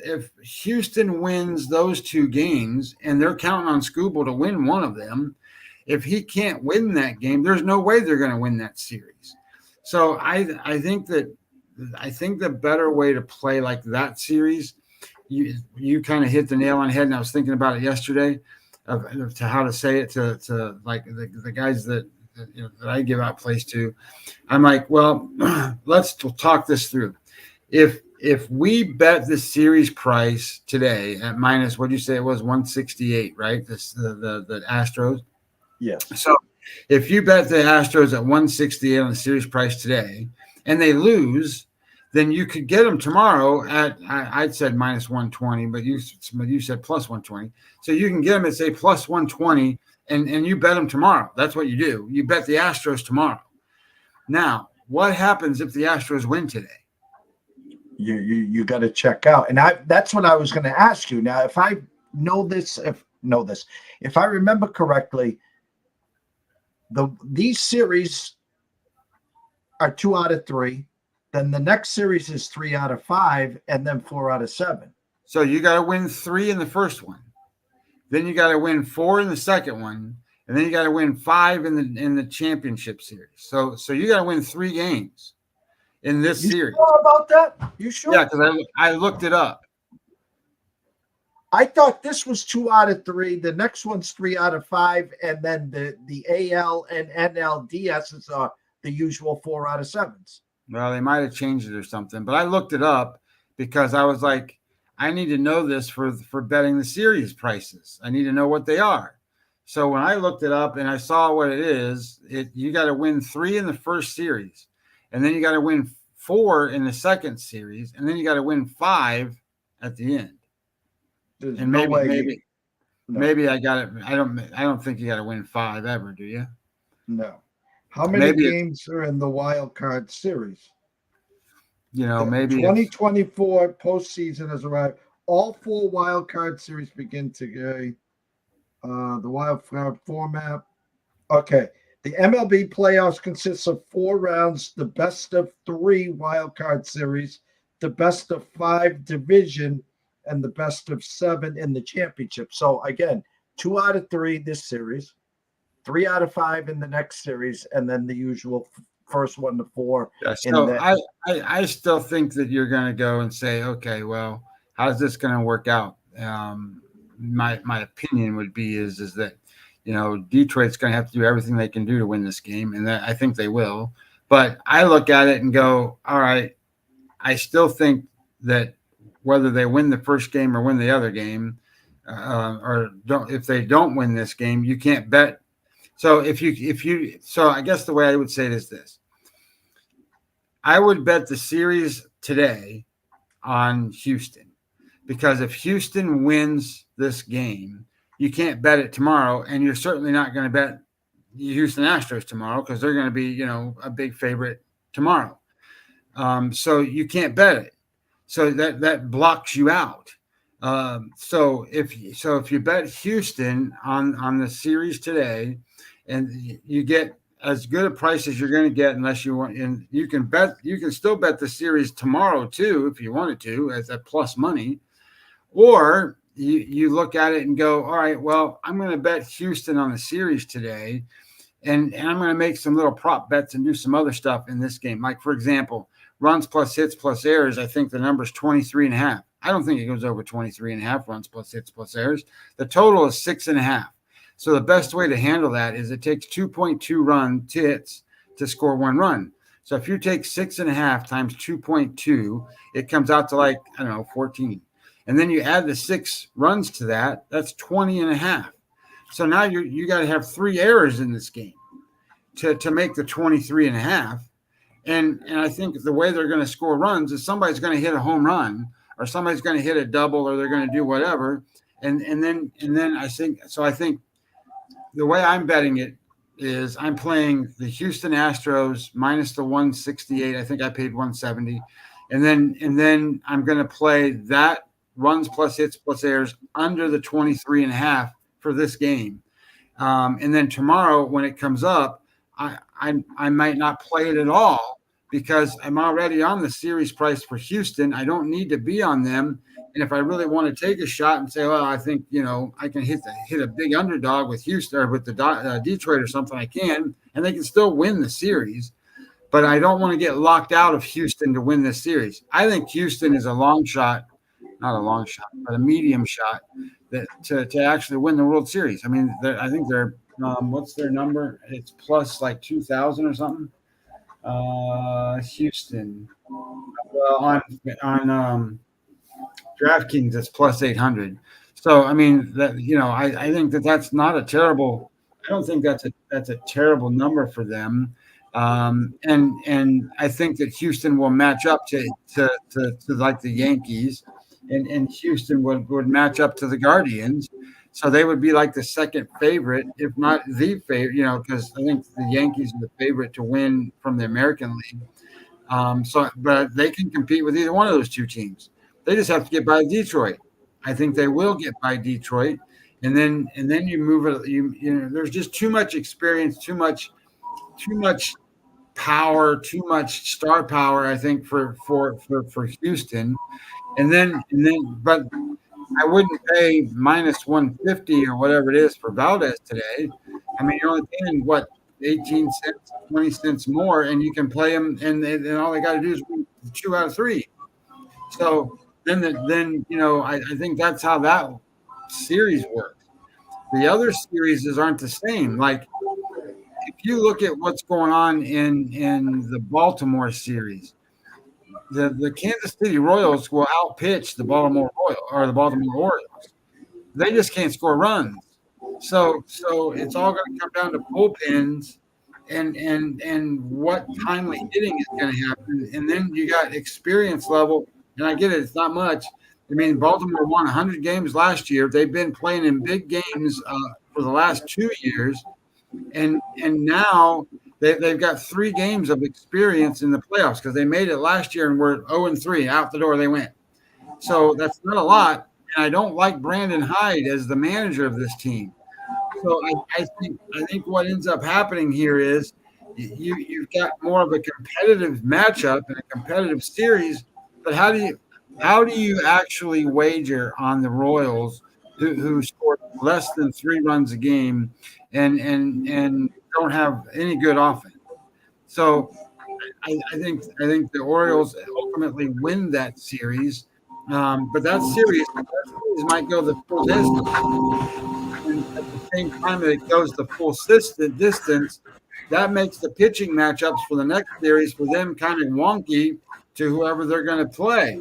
if Houston wins those two games and they're counting on Skubal to win one of them, if he can't win that game, there's no way they're going to win that series. So I think the better way to play like that series, you kind of hit the nail on the head, and I was thinking about it yesterday to how to say it to like the guys that I give out plays to. I'm like, well, let's talk this through. If we bet the series price today at minus, what did you say it was, 168, right? The Astros. Yes. So if you bet the Astros at 168 on the series price today, and they lose, then you could get them tomorrow at, I'd said minus 120, but you said plus 120. So you can get them at, say, plus 120, and you bet them tomorrow. That's what you do. You bet the Astros tomorrow. Now, what happens if the Astros win today? You got to check out. And that's what I was going to ask you. Now, if I if I remember correctly, these series are 2 out of 3. Then the next series is 3 out of 5, and then 4 out of 7. So you got to win 3 in the first one. Then you got to win 4 in the second one, and then you got to win 5 in the championship series. So you got to win 3 games in this series. Sure about that? You sure? Yeah, because I looked it up. I thought this was 2 out of 3. The next one's 3 out of 5, and then the AL and NLDS are the usual 4 out of 7s. Well, they might have changed it or something, but I looked it up because I was like, I need to know this for betting the series prices. I need to know what they are. So when I looked it up and I saw what it is, you got to win 3 in the first series, and then you got to win 4 in the second series, and then you got to win 5 at the end. There's and no maybe I got it. I don't think you got to win 5 ever, do you? No. How many games are in the wild card series? Maybe 2024 postseason has arrived. All 4 wild card series begin today. The wild card format. Okay. The MLB playoffs consists of 4 rounds, the best of 3 wild card series, the best of 5 division, and the best of 7 in the championship. So again, 2 out of 3 this series, 3 out of 5 in the next series, and then the usual first 1 to 4. Yeah, so I still think that you're going to go and say, okay, well, how's this going to work out? My opinion would be is that Detroit's going to have to do everything they can do to win this game, and I think they will. But I look at it and go, all right, I still think that whether they win the first game or win the other game, or don't, if they don't win this game, you can't bet. So so I guess the way I would say it is this: I would bet the series today on Houston, because if Houston wins this game, you can't bet it tomorrow, and you're certainly not going to bet the Houston Astros tomorrow because they're going to be, a big favorite tomorrow. So you can't bet it. So that blocks you out. So if you bet Houston on the series today, and you get as good a price as you're going to get, unless you want, and you can still bet the series tomorrow too if you wanted to as a plus money, or you look at it and go, all right, well, I'm going to bet Houston on the series today, and I'm going to make some little prop bets and do some other stuff in this game. Like, for example, runs plus hits plus errors, I think the number is 23.5. I don't think it goes over 23.5 runs plus hits plus errors. The total is 6.5. So the best way to handle that is it takes 2.2 run hits to score 1 run. So if you take 6.5 times 2.2, it comes out to 14. and then you add the 6 runs to that, that's 20.5. So now you got to have 3 errors in this game to make the 23.5. And I think the way they're going to score runs is somebody's going to hit a home run, or somebody's going to hit a double, or they're going to do whatever. And then I think the way I'm betting it is I'm playing the Houston Astros minus the 168. I think I paid 170. And then I'm going to play that runs plus hits plus errors under the 23.5 for this game. And then tomorrow when it comes up, I might not play it at all because I'm already on the series price for Houston. I don't need to be on them. And if I really want to take a shot and say, well, I think, I can hit a big underdog with Houston or with the Detroit or something, I can, and they can still win the series. But I don't want to get locked out of Houston to win this series. I think Houston is a long shot, not a long shot, but a medium shot to actually win the World Series. I mean, I think they're what's their number? It's plus like 2,000 or something. Houston. Well, on DraftKings, it's plus 800. So I mean that I think that's not a terrible. I don't think that's a terrible number for them. And I think that Houston will match up to like the Yankees, and Houston would match up to the Guardians. So they would be like the second favorite, if not the favorite, because I think the Yankees are the favorite to win from the American League. But they can compete with either one of those two teams. They just have to get by Detroit. I think they will get by Detroit, and then you move it. There's just too much experience, too much power, too much star power. I think for Houston, but I wouldn't pay minus 150 or whatever it is for Valdez today. I mean, you're only paying 18 cents, 20 cents more, and you can play them, and all they got to do is win 2 out of 3. So then I think that's how that series works. The other series aren't the same. Like if you look at what's going on in the Baltimore series, the Kansas City Royals will outpitch the Baltimore Orioles. They just can't score runs. So it's all going to come down to bullpens and what timely hitting is going to happen. And then you got experience level. And I get it, it's not much. I mean, Baltimore won 100 games last year. They've been playing in big games for the last 2 years. And now they've got 3 games of experience in the playoffs because they made it last year and were 0-3. Out the door they went. So that's not a lot. And I don't like Brandon Hyde as the manager of this team. So I think what ends up happening here is you've got more of a competitive matchup and a competitive series. But how do you actually wager on the Royals who scored less than 3 runs a game and don't have any good offense? So I think the Orioles ultimately win that series, but that series might go the full distance. And at the same time that it goes the full distance, that makes the pitching matchups for the next series for them kind of wonky to whoever they're going to play.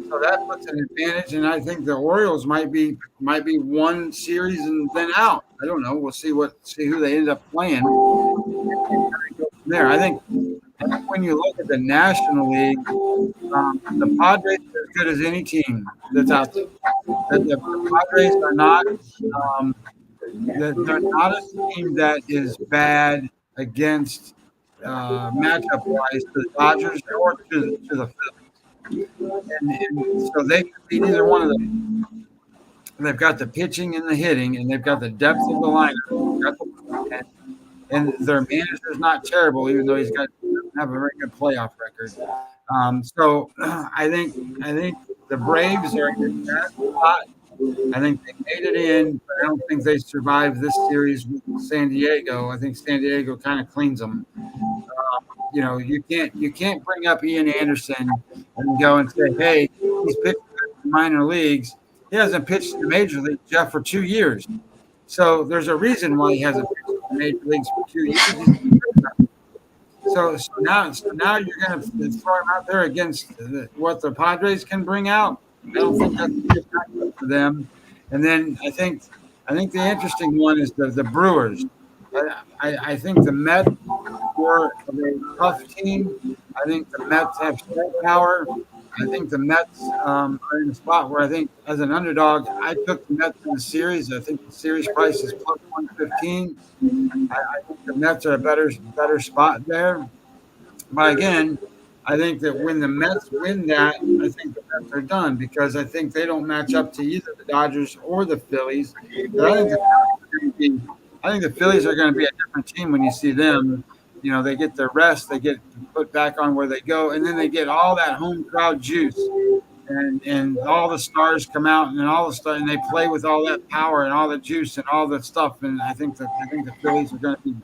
So that puts an advantage, and I think the Orioles might be one series and then out. I don't know. We'll see who they end up playing. There, I think when you look at the National League, the Padres are as good as any team that's out there. The Padres are not. They're not a team that is bad against matchup wise to the Dodgers or to the Phillies. And so they could beat either one of them. They've got the pitching and the hitting, and they've got the depth of the lineup. And their manager's not terrible, even though he's got to have a very good playoff record. So I think the Braves are in that spot. I think they made it in, but I don't think they survived this series with San Diego. I think San Diego kind of cleans them. You can't bring up Ian Anderson and go and say, hey, he's pitched in the minor leagues. He hasn't pitched in the major league, Jeff, for 2 years. So there's a reason why he hasn't pitched in the major leagues for 2 years. So now you're going to throw him out there against what the Padres can bring out. I don't think that's for them. And then I think the interesting one is the Brewers. I think the Mets were a tough team. I think the Mets have star power. I think the Mets are in a spot where I think, as an underdog, I took the Mets in the series. I think the series price is plus 115. I think the Mets are a better spot there. But again, I think that when the Mets win that, I think the Mets are done because I think they don't match up to either the Dodgers or the Phillies. But I think the Phillies are going to be a different team when you see them. You know, they get their rest, they get put back on where they go, and then they get all that home crowd juice, and all the stars come out, and all the stars, and they play with all that power and all the juice and all that stuff. And I think the Phillies are going to be.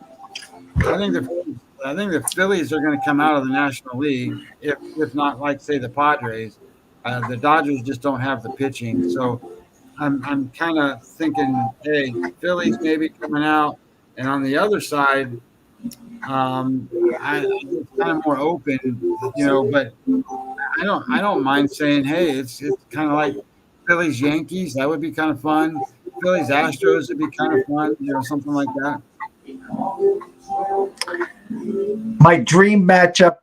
I think the Phillies are going to come out of the National League, if not like say the Padres. The Dodgers just don't have the pitching, so I'm kind of thinking, hey, Phillies maybe coming out, and on the other side. It's kind of more open, you know, but I don't mind saying, hey, it's kind of like Phillies Yankees. That would be kind of fun. Phillies Astros would be kind of fun, you know, something like that. My dream matchup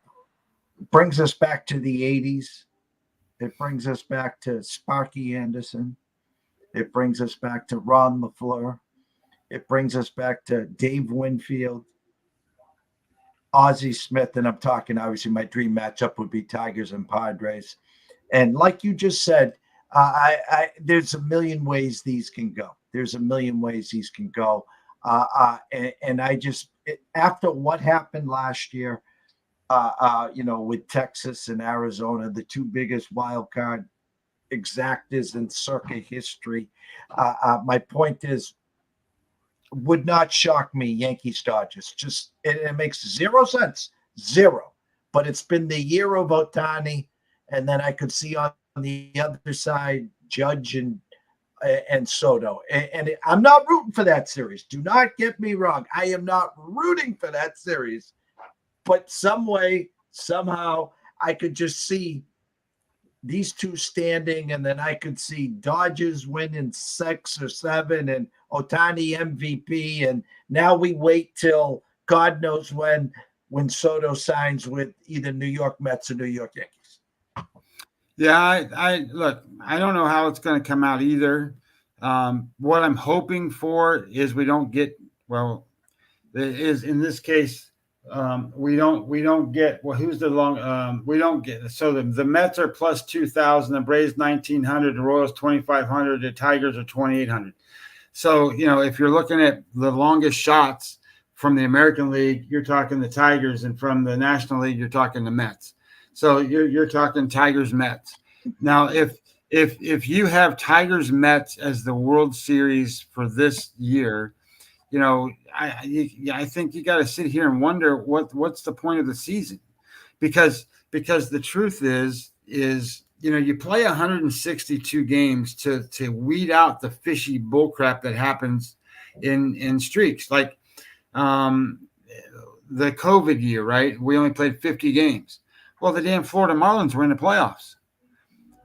brings us back to the 80s. It brings us back to Sparky Anderson. It brings us back to Ron LaFleur. It brings us back to Dave Winfield. Ozzie Smith, and I'm talking, obviously, my dream matchup would be Tigers and Padres. And like you just said, there's a million ways these can go. And I just, after what happened last year, you know, with Texas and Arizona, the two biggest wild card exactas in circa history, my point is, would not shock me, Yankees Dodgers. Just it makes zero sense. Zero. But it's been the year of Ohtani, and then I could see on the other side Judge and Soto. And I'm not rooting for that series. Do not get me wrong. I am not rooting for that series. But some way, somehow, I could just see these two standing, and then I could see Dodgers win in 6 or 7 and Ohtani MVP. And now we wait till God knows when Soto signs with either New York Mets or New York Yankees. Yeah, I look, I don't know how it's going to come out either. What I'm hoping for is we don't get, well, is in this case, we don't get, well, who's the long, we don't get, so the Mets are plus 2,000, the Braves 1,900, the Royals 2,500, the Tigers are 2,800. So, you know, if you're looking at the longest shots from the American League, you're talking the Tigers, and from the National League, you're talking the Mets. So you're talking Tigers Mets. Now, if you have Tigers Mets as the World Series for this year, you know, I think you got to sit here and wonder what's the point of the season, because the truth is you know, you play 162 games to weed out the fishy bullcrap that happens in streaks, like the COVID year, right? We only played 50 games. Well, the damn Florida Marlins were in the playoffs.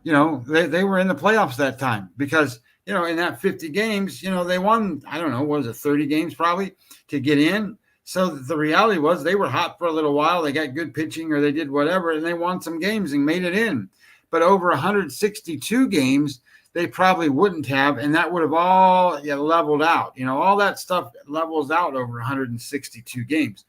You know, they were in the playoffs that time because, you know, in that 50 games, you know, they won, I don't know, what was it, 30 games probably to get in. So the reality was they were hot for a little while. They got good pitching or they did whatever, and they won some games and made it in. But over 162 games, they probably wouldn't have, and that would have all leveled out. You know, all that stuff levels out over 162 games.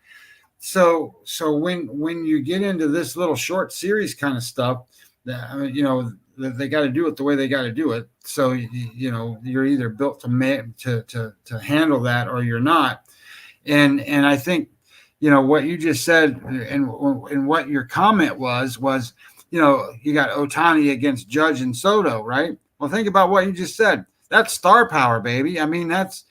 So when you get into this little short series kind of stuff, you know, they got to do it the way they got to do it. So, you know, you're either built to handle that or you're not. And I think, you know, what you just said and what your comment was, you know, you got Ohtani against Judge and Soto, right? Well, think about what you just said. That's star power, baby. I mean, that's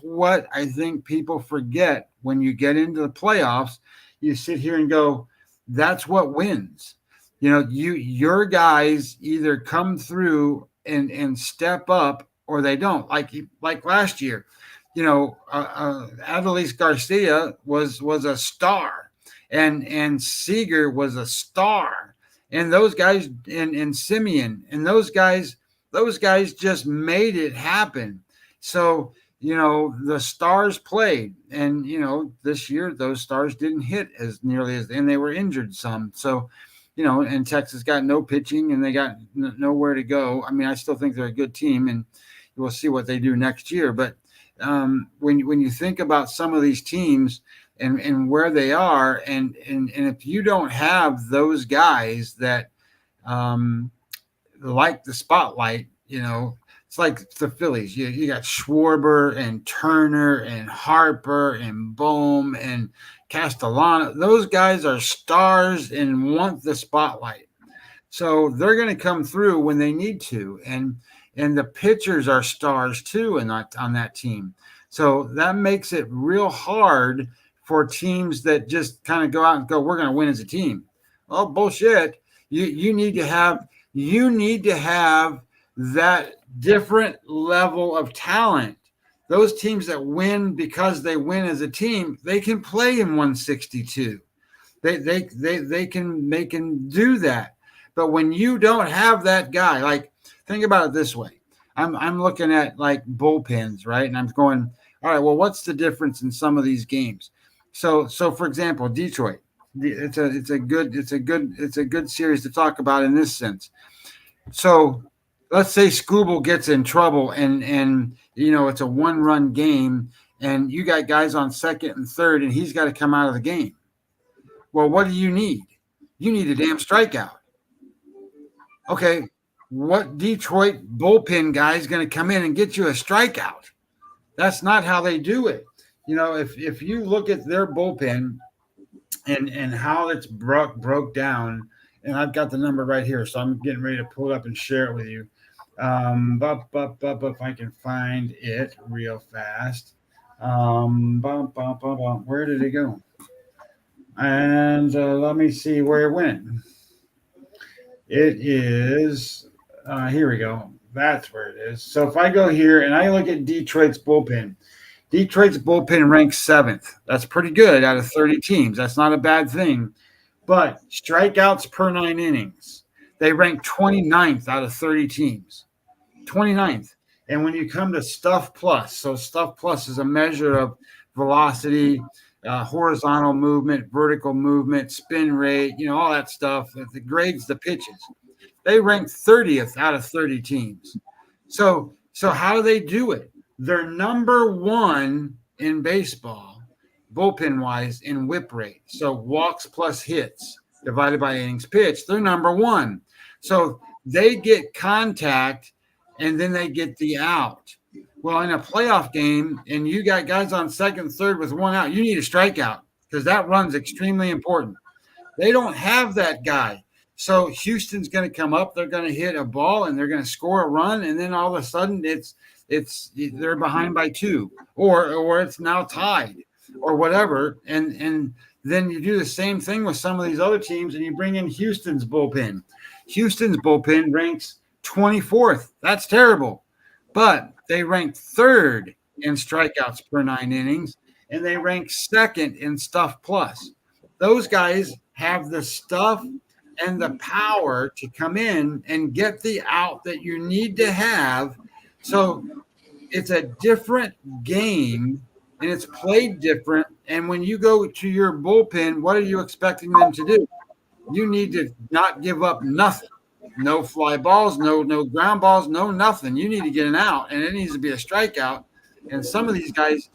what I think people forget when you get into the playoffs. You sit here and go, that's what wins. You know, your guys either come through and step up or they don't. Like last year, you know, Adolis Garcia was a star, and Seager was a star, and those guys and Simeon and those guys Those guys just made it happen. So, the stars played, and, this year those stars didn't hit as nearly and they were injured some. So, and Texas got no pitching and they got nowhere to go. I mean, I still think they're a good team, and we'll see what they do next year. But when you think about some of these teams and where they are, and if you don't have those guys that like the spotlight, it's like the Phillies. You got Schwarber and Turner and Harper and Bohm and Castellano. Those guys are stars and want the spotlight. So they're going to come through when they need to. And the pitchers are stars too on that team. So that makes it real hard for teams that just kind of go out and go, we're going to win as a team. Oh, bullshit. You need to have that different level of talent. Those teams that win because they win as a team, they can play in 162. They can do that. But when you don't have that guy, like, think about it this way. I'm looking at like bullpens, right? And I'm going, all right, well, what's the difference in some of these games? So for example, Detroit. It's a good series to talk about in this sense. So let's say Skubal gets in trouble and it's a one-run game and you got guys on second and third and he's got to come out of the game. Well, what do you need? You need a damn strikeout. Okay, what Detroit bullpen guy is going to come in and get you a strikeout? That's not how they do it. If you look at their bullpen and how it's broke down, and I've got the number right here, so I'm getting ready to pull it up and share it with you. If I can find it real fast. Where did it go? And let me see where it went. It is here we go. That's where it is. So if I go here and I look at Detroit's bullpen ranks 7th. That's pretty good out of 30 teams. That's not a bad thing. But strikeouts per 9 innings, they rank 29th out of 30 teams. 29th. And when you come to Stuff Plus, so Stuff Plus is a measure of velocity, horizontal movement, vertical movement, spin rate, all that stuff. That grades the pitches. They rank 30th out of 30 teams. So how do they do it? They're number 1 in baseball, bullpen-wise, in whip rate. So walks plus hits divided by innings pitched. They're number 1. So they get contact and then they get the out. Well, in a playoff game, and you got guys on second, third with 1 out, you need a strikeout because that run's extremely important. They don't have that guy. So Houston's going to come up, they're going to hit a ball, and they're going to score a run, and then all of a sudden they're behind by 2, or it's now tied, or whatever. And then you do the same thing with some of these other teams, and you bring in Houston's bullpen. Houston's bullpen ranks 24th. That's terrible. But they rank 3rd in strikeouts per 9 innings, and they rank 2nd in Stuff Plus. Those guys have the stuff and the power to come in and get the out that you need to have. So it's a different game, and it's played different. And when you go to your bullpen, what are you expecting them to do? You need to not give up nothing. No fly balls, no ground balls, no nothing. You need to get an out, and it needs to be a strikeout. And some of these guys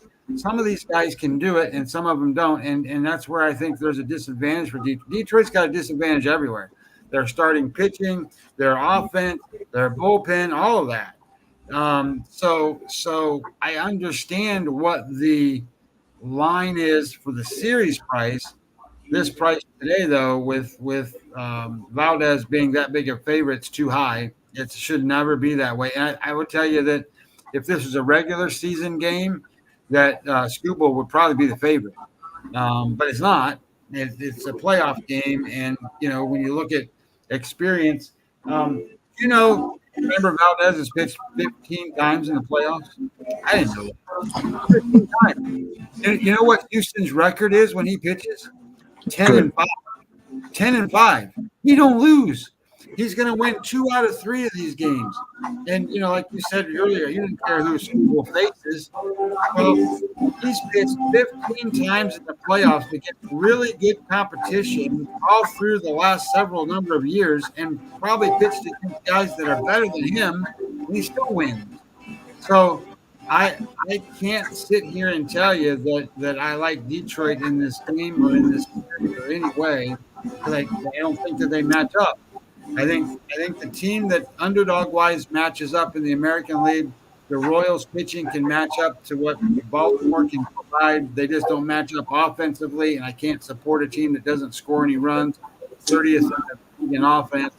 can do it, and some of them don't. And that's where I think there's a disadvantage for Detroit. Detroit's got a disadvantage everywhere. Their starting pitching, their offense, their bullpen, all of that. So I understand what the line is for the series price. This price today, though, with Valdez being that big a favorite, it's too high. It should never be that way. And I would tell you that if this was a regular season game, that Skubal would probably be the favorite. But it's not. It's a playoff game. And, when you look at experience, remember Valdez has pitched 15 times in the playoffs? I didn't know that. 15 times. You know what Houston's record is when he pitches? 10-5. 10-5. He don't lose. He's going to win 2 out of 3 of these games. And, like you said earlier, you didn't care who school faces. Well, he's pitched 15 times in the playoffs against really good competition all through the last several number of years, and probably pitched against guys that are better than him, and he still wins. So I can't sit here and tell you that I like Detroit in this game or in this series or any way, because I don't think that they match up. I think the team that underdog-wise matches up in the American League, the Royals pitching can match up to what Baltimore can provide. They just don't match up offensively, and I can't support a team that doesn't score any runs, 30th in offense.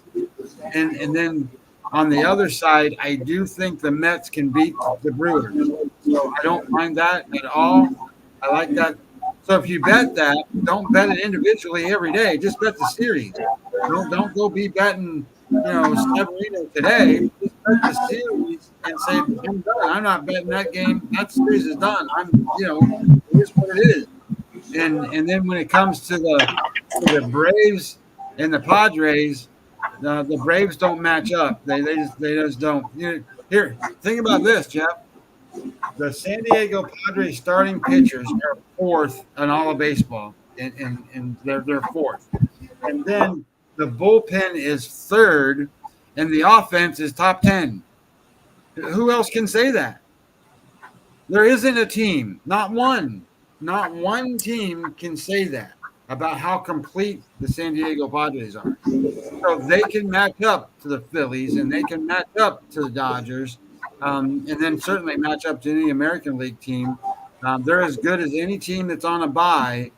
And then on the other side, I do think the Mets can beat the Brewers. So I don't mind that at all. I like that. So if you bet that, don't bet it individually every day. Just bet the series. Don't go be betting, Severino today. Just bet the series and say, I'm done. I'm not betting that game. That series is done. It is what it is. And then when it comes to the Braves and the Padres, the Braves don't match up. They just don't. Here, think about this, Jeff. The San Diego Padres starting pitchers are 4th in all of baseball, and they're 4th. And then the bullpen is 3rd, and the offense is top 10. Who else can say that? There isn't a team, not one team can say that about how complete the San Diego Padres are. So they can match up to the Phillies, and they can match up to the Dodgers. And then certainly match up to any American League team. They're as good as any team that's on a bye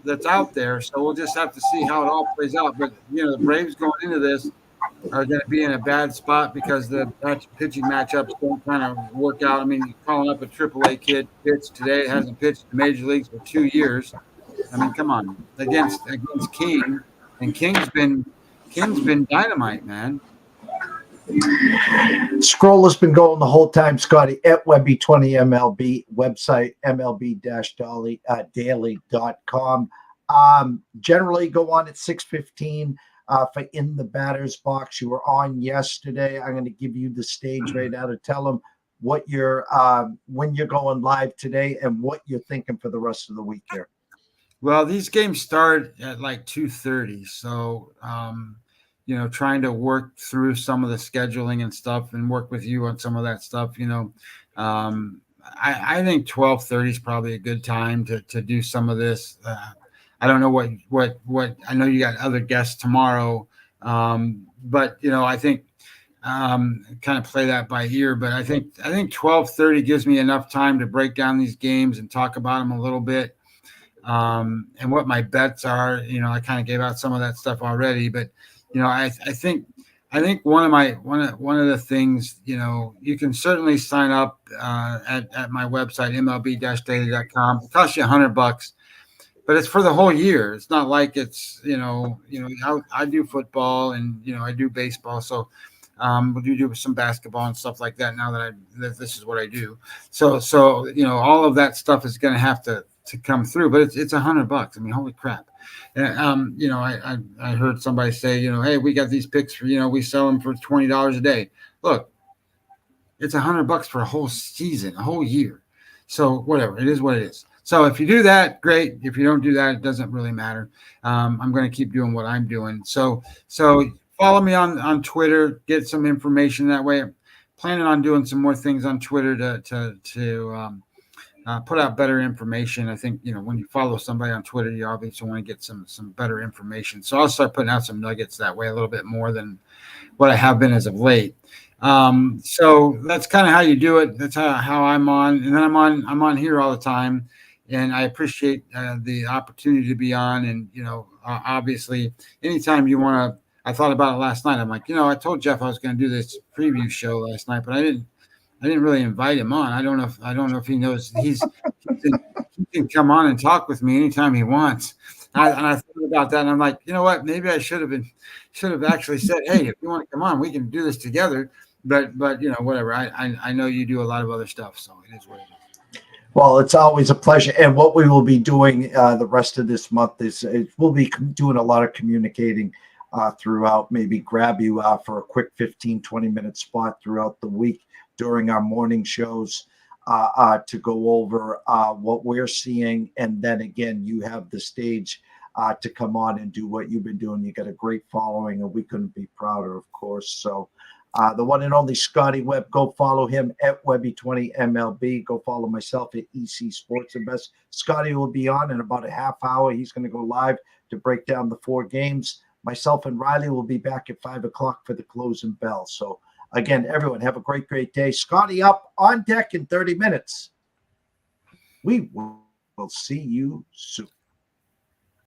that's out there. So we'll just have to see how it all plays out. But, the Braves going into this are going to be in a bad spot because the pitching matchups don't kind of work out. I mean, you're calling up a AAA kid pitched today, hasn't pitched in the major leagues for 2 years. I mean, come on, against King, and King's been dynamite, man. Scroll has been going the whole time, Scotty, at Webby20MLB, website MLB-daily.com. Generally go on at 6:15 for In the Batter's Box. You were on yesterday. I'm going to give you the stage right now to tell them what you're when you're going live today and what you're thinking for the rest of the week here. Well, these games start at like 2:30, so trying to work through some of the scheduling and stuff and work with you on some of that stuff. I think 12:30 is probably a good time to do some of this. I don't know what I know you got other guests tomorrow, but I think kind of play that by ear. But I think 12:30 gives me enough time to break down these games and talk about them a little bit. And what my bets are, I kind of gave out some of that stuff already, but I think one of the things, you can certainly sign up at my website, MLB-daily.com. It costs you $100, but it's for the whole year. It's not like it's, I do football and, I do baseball. So we do some basketball and stuff like that now that this is what I do. So all of that stuff is going to have to come through, but it's $100. I mean, holy crap. I heard somebody say, hey, we got these picks for, we sell them for $20 a day. Look, it's $100 for a whole season, a whole year. So whatever, it is what it is. So if you do that, great. If you don't do that, it doesn't really matter. I'm going to keep doing what I'm doing. So follow me on Twitter, get some information that way. I'm planning on doing some more things on Twitter to put out better information. I think, when you follow somebody on Twitter, you obviously want to get some better information. So I'll start putting out some nuggets that way a little bit more than what I have been as of late. So that's kind of how you do it. That's how I'm on. And then I'm on here all the time. And I appreciate the opportunity to be on. And, obviously, anytime you want to, I thought about it last night. I'm like, I told Jeff I was going to do this preview show last night, but I didn't really invite him on. I don't know if he knows he can come on and talk with me anytime he wants. And I thought about that, and I'm like, you know what? Maybe I should have actually said, hey, if you want to come on, we can do this together. But whatever. I know you do a lot of other stuff, so it is what it is. Well, it's always a pleasure. And what we will be doing the rest of this month is we'll be doing a lot of communicating throughout, maybe grab you for a quick 15, 20-minute spot throughout the week during our morning shows to go over what we're seeing. And then again, you have the stage to come on and do what you've been doing. You got a great following, and we couldn't be prouder, of course. So the one and only Scotty Webb, go follow him at Webby20MLB. Go follow myself at EC Sports Invest. Scotty will be on in about a half hour. He's going to go live to break down the 4 games. Myself and Riley will be back at 5 o'clock for the closing bell. So, again, everyone, have a great, great day. Scotty up on deck in 30 minutes. We will see you soon.